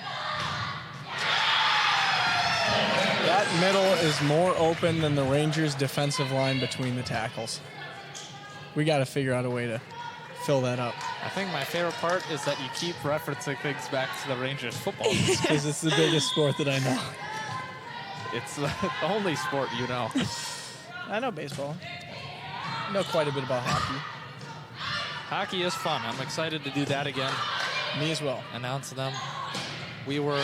That middle is more open than the Rangers' defensive line between the tackles. We got to figure out a way to fill that up I think my favorite part is that you keep referencing things back to the Rangers football. because it's the biggest sport that I know. It's the only sport you know. I know baseball. I know quite a bit about hockey. Hockey is fun. I'm excited to do that again. Me as well. Announce them. We were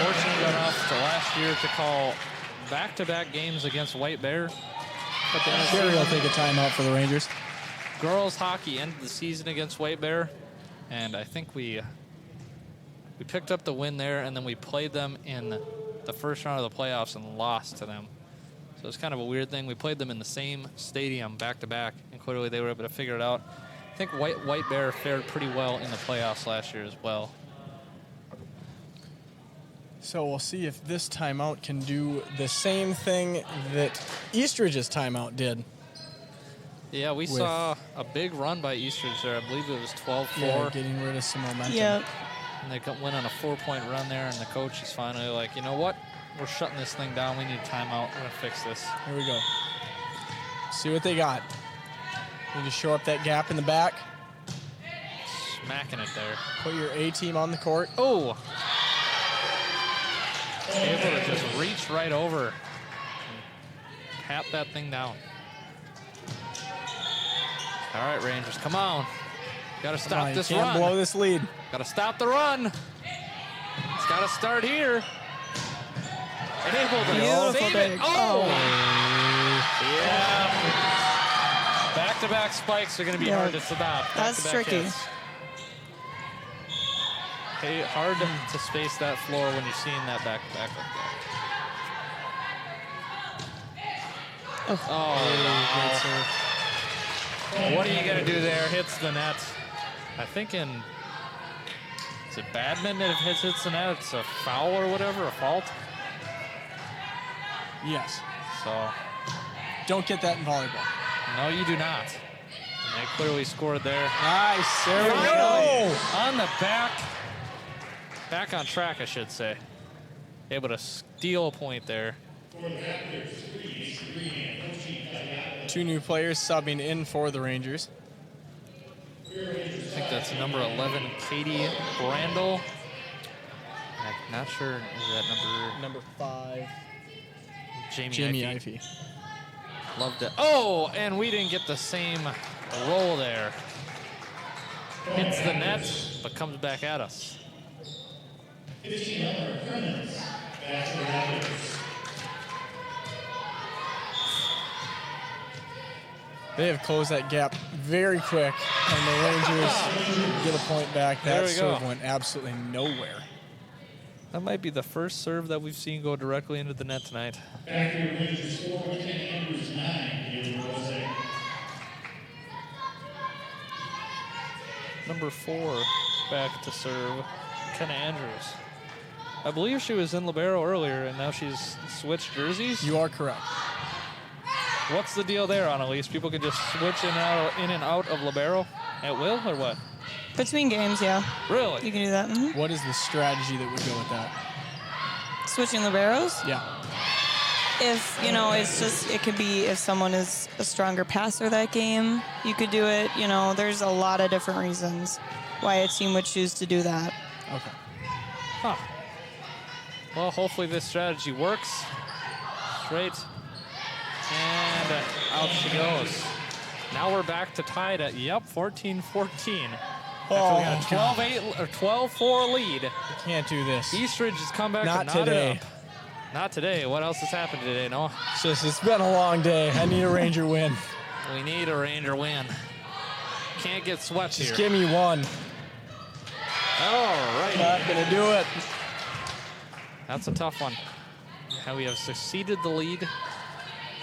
fortunate enough to last year to call back-to-back games against White Bear. But then Sherry will take a timeout for the Rangers. girls hockey ended the season against White Bear, and I think we picked up the win there, and then we played them in the first round of the playoffs and lost to them. So it's kind of a weird thing. We played them in the same stadium back-to-back, and clearly they were able to figure it out. think White Bear fared pretty well in the playoffs last year as well. So we'll see if this timeout can do the same thing that Eastridge's timeout did. Yeah, we saw a big run by Eastridge there. I believe it was 12-4. Yeah, getting rid of some momentum. Yep. And they went on a 4-point run there, and the coach is finally like, you know what? We're shutting this thing down. We need a timeout. We're going to fix this. Here we go. See what they got. Need to shore up that gap in the back. Smacking it there. Put your A team on the court. Oh! Able to just reach right over and tap that thing down. All right, Rangers, come on. Got to stop this Can't run. blow this lead. Got to stop the run. It's got to start here. Able to Beautiful save dig. it. Oh! Yeah. Back-to-back spikes are going to be hard to stop. That's Back-to-back tricky. hits. Hey, hard to space that floor when you're seeing that back-to-back like that. Great serve. What are you going to do there? Hits the net. I think is it badminton if it hits the net, it's a foul or whatever, a fault? Yes. So, Don't get that in volleyball. no, you do not. And they clearly scored there. Nice. There we Finally, go. on the back on track, I should say. Able to steal a point there. Two new players subbing in for the Rangers. I think that's number 11, Katie Brandel. I'm not sure, is that Number 5, Jamie Jamie Ivey? Ivey. Loved it. Oh, and we didn't get the same roll there. Hits the net, but comes back at us. 15 other opponents. Back to the Raptors. They have closed that gap very quick, and the Rangers get a point back. There That we go. serve went absolutely nowhere. That might be the first serve that we've seen go directly into the net tonight. Back to the Rangers 4, 10 Andrews 9. David Rose. Number 4 back to serve, Kenna Andrews. I believe she was in libero earlier, and now she's switched jerseys. You are correct. What's the deal there, Annalise? People can just switch in and out of libero at will, or what? Between games, yeah. Really? You can do that. Mhm. What is the strategy that would go with that? Switching liberos. Yeah. If, it's just, it could be if someone is a stronger passer that game, you could do it. There's a lot of different reasons why a team would choose to do that. Okay. Huh. Well, hopefully this strategy works. Straight. And out she goes. Now we're back to tied at, 14-14. After we got a 12-8 or 12-4 lead. I can't do this. Eastridge has come back Not and knotted today. up. Not today. What else has happened today, Noah? It's been a long day. I need a Ranger win. We need a Ranger win. Can't get swept Just here. give me one. All right. Not gonna do it. That's a tough one. How we have succeeded the lead.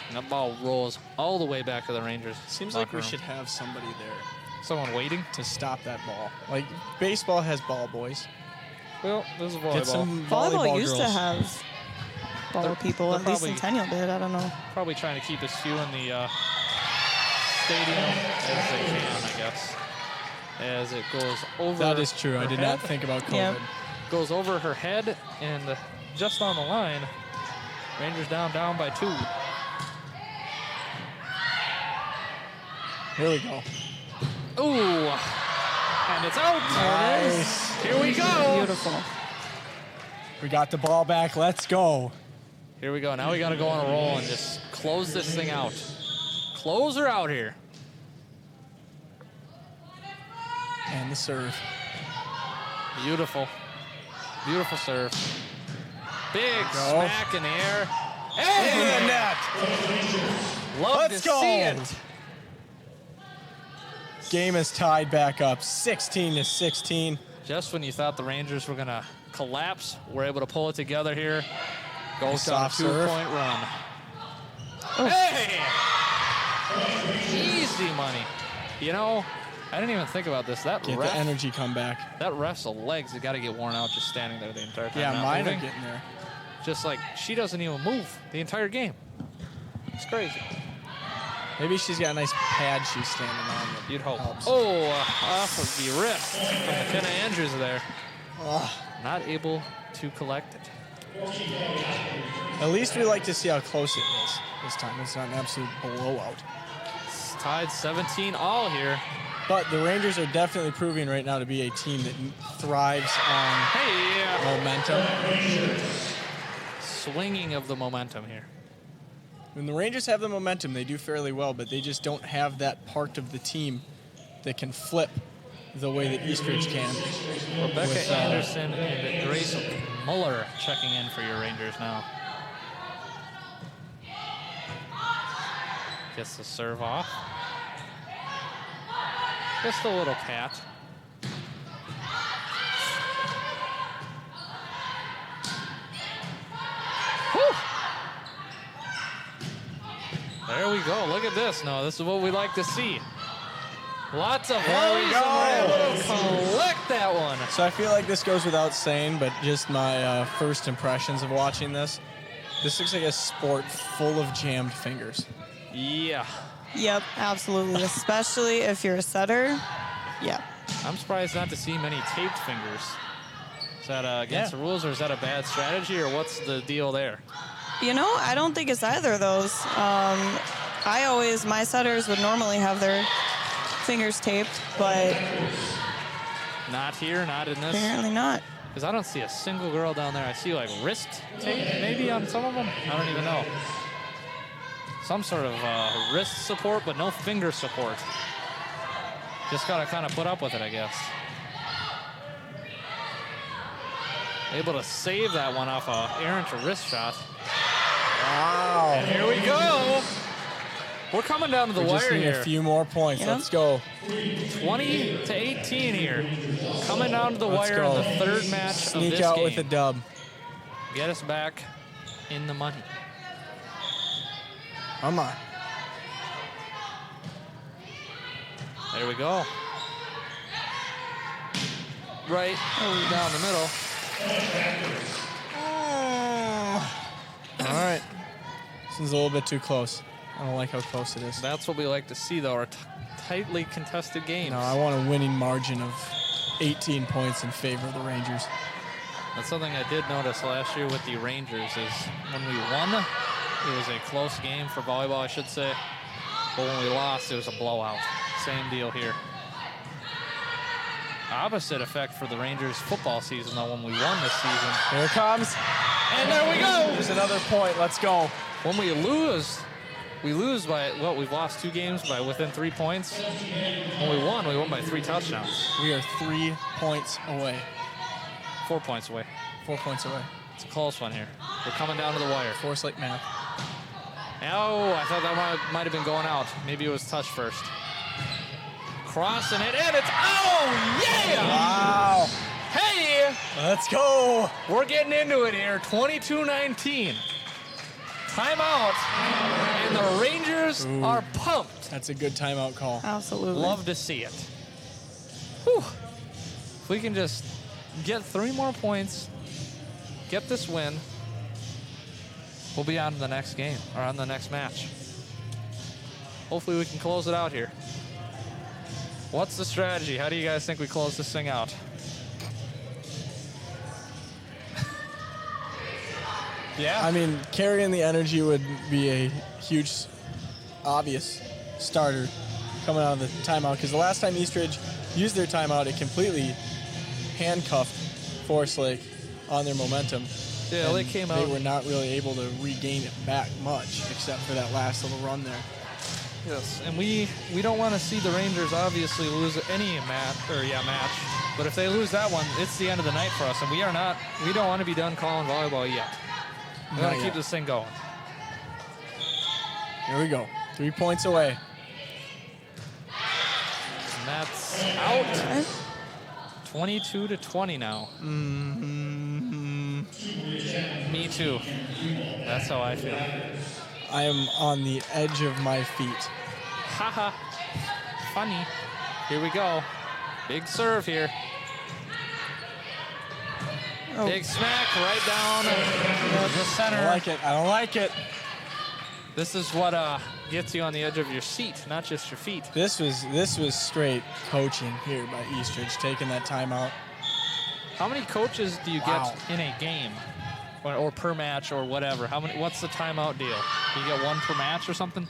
And that ball rolls all the way back to the Rangers. Seems like locker we room. should have somebody there Someone waiting. to stop that ball. Like baseball has ball boys. Well, this is volleyball. Get some Volleyball volleyball used to girls. have ball people. they're At least probably- Centennial did. I don't know. Probably trying to keep as few in the stadium as they can, I guess. As it goes over. That is true. I her did head. not think about COVID. Yep. Goes over her head and just on the line. Rangers down by 2. Here we go. Ooh, and it's out. Nice. Here we go. Beautiful. We got the ball back. Let's go. Here we go. Now we got to go on a roll and just close this thing out. Close her out here. And the serve. Beautiful. Beautiful serve. Big Go. smack in the air. In Hey! the net. Love Let's to go. see it. Game is tied back up, 16-16. Just when you thought the Rangers were going to collapse, we're able to pull it together here. Goes on a Soft serve. 2-point run. Hey! Easy money. I didn't even think about this. That Get ref, the energy come back. that ref's legs have got to get worn out just standing there the entire time. Yeah, not mine moving. are getting there. Just like she doesn't even move the entire game. It's crazy. Maybe she's got a nice pad she's standing on. that You'd hope. helps. Oh, off of the wrist from McKenna Andrews there. Not able to collect it. At least we like to see how close it is this time. It's not an absolute blowout. It's tied 17 all here. But the Rangers are definitely proving right now to be a team that thrives on Hey, momentum. swinging of the momentum here. When the Rangers have the momentum, they do fairly well, but they just don't have that part of the team that can flip the way that Eastridge can. Rebecca With, Anderson and Grace Muller checking in for your Rangers now. Gets the serve off. Just a little cat. Whew. There we go. Look at this. No, this is what we like to see. Lots of volleys. go. And we're able to collect that one. So I feel like this goes without saying, but just my first impressions of watching this. This looks like a sport full of jammed fingers. Yeah. Yep, absolutely. Especially if you're a setter. Yeah. I'm surprised not to see many taped fingers. Is that against the rules, or is that a bad strategy, or what's the deal there? You know, I don't think it's either of those. My setters would normally have their fingers taped, but Not here, not in this. apparently not. Because I don't see a single girl down there. I see like wrist tape maybe on some of them. I don't even know. Some sort of wrist support, but no finger support. Just gotta kind of put up with it, I guess. Able to save that one off a errant wrist shot. Wow. And here we go. We're coming down to the We just wire need here. a few more points. Yeah. Let's go. 20 to 18 here. Coming down to the Let's wire go. in the third match Sneak of this out game. with a dub. Get us back in the money. Come on. There we go. Right down the middle. All right. This one's a little bit too close. I don't like how close it is. That's what we like to see, though, our tightly contested games. No, I want a winning margin of 18 points in favor of the Rangers. That's something I did notice last year with the Rangers is when we won, it was a close game for volleyball, I should say. But when we lost, it was a blowout. Same deal here. Opposite effect for the Rangers football season, though, when we won this season. Here it comes. And there we go! There's another point. Let's go. When we lose by, we've lost 2 games by within 3 points. When we won by 3 touchdowns. We are 3 points away. 4 points away. 4 points away. It's a close one here. We're coming down to the wire. Force like math. Oh, I thought that might have been going out. Maybe it was touch first. Crossing it, and it's, oh, yeah! Wow. Hey, Let's go. we're getting into it here. 22-19. Timeout, and the Rangers are pumped. That's a good timeout call. Absolutely. Love to see it. Whew. If we can just get 3 more points, get this win, we'll be on to the next game, or on the next match. Hopefully we can close it out here. What's the strategy? How do you guys think we close this thing out? Yeah. I mean, carrying the energy would be a huge, obvious starter coming out of the timeout. Because the last time Eastridge used their timeout, it completely handcuffed Forest Lake on their momentum. Yeah, And they came They out. were not really able to regain it back much, except for that last little run there. Yes, and we don't want to see the Rangers obviously lose any match. But if they lose that one, it's the end of the night for us, and we don't want to be done calling volleyball yet. We want to keep this thing going. Here we go. 3 points away. And that's out. 22-20 now. Me too. That's how I feel. I am on the edge of my feet. Haha. Funny. Here we go. Big serve here. Oh. Big smack right down the center. I don't like it. I don't like it. This is what gets you on the edge of your seat, not just your feet. This was straight coaching here by Eastridge, taking that timeout. How many coaches do you Wow. get in a game, or per match, or whatever? How many? What's the timeout deal? Do you get one per match or something?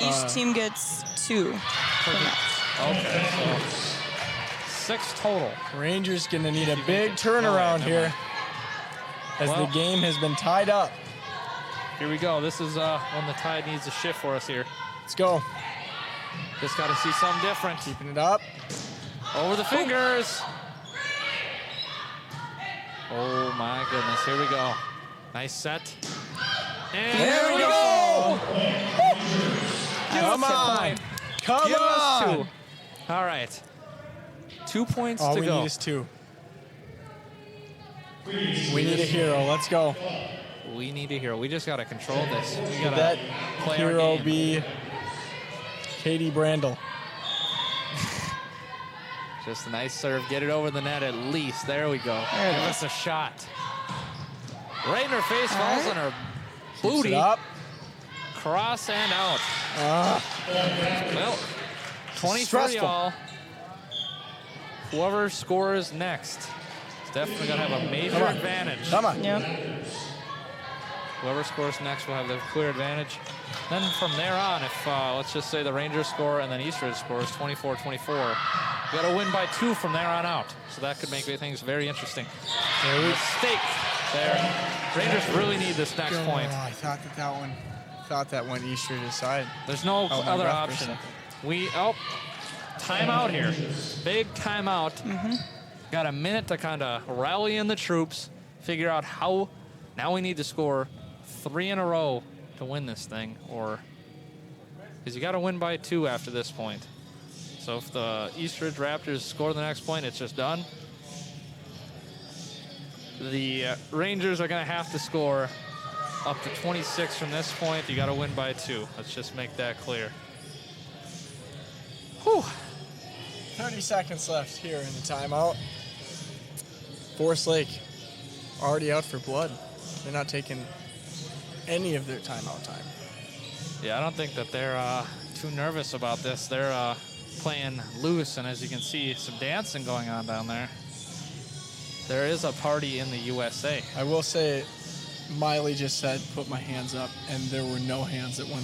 Each team gets 2 per match. Okay, so 6 total. Rangers gonna need a You big make it. turnaround No, here, as Well- the game has been tied up. Here we go. This is when the tide needs to shift for us here. Let's go. Just got to see something different. Keeping it up. Over the fingers. Oh my goodness. Here we go. Nice set. And There we go. Come on. Come Give us on. 2. All right. 2 points All to we go. need is 2. We need a hero. Let's go. We need a hero. We just got to control this. We Could got that to play our hero game. be Katie Brandel? Just a nice serve. Get it over the net at least. There we go. There it Give is. us a shot. Right in her face. All Falls right. on her Keeps booty. it up. Cross and out. Ah, Well, 20 for Stressful. y'all. Whoever scores next is definitely going to have a major Come on. advantage. come on. Yep. Whoever scores next will have the clear advantage. Then from there on, if let's just say the Rangers score and then Eastridge scores 24-24, you got to win by 2 from there on out. So that could make things very interesting. Mistake there. Rangers really need this next point. Oh, I thought that went Eastridge's side. There's no Oh, my other breath for a option. second. Timeout here. Big timeout. Got a minute to kind of rally in the troops, figure out how. Now we need to score 3 in a row to win this thing, or because you got to win by 2 after this point. So if the Eastridge Raptors score the next point, it's just done. The Rangers are going to have to score up to 26 from this point. You got to win by 2. Let's just make that clear. Whew. 30 seconds left here in the timeout. Forest Lake already out for blood. They're not taking any of their timeout time. Yeah, I don't think that they're too nervous about this. They're playing loose, and as you can see, some dancing going on down there. There is a party in the USA. I will say, Miley just said, put my hands up, and there were no hands that went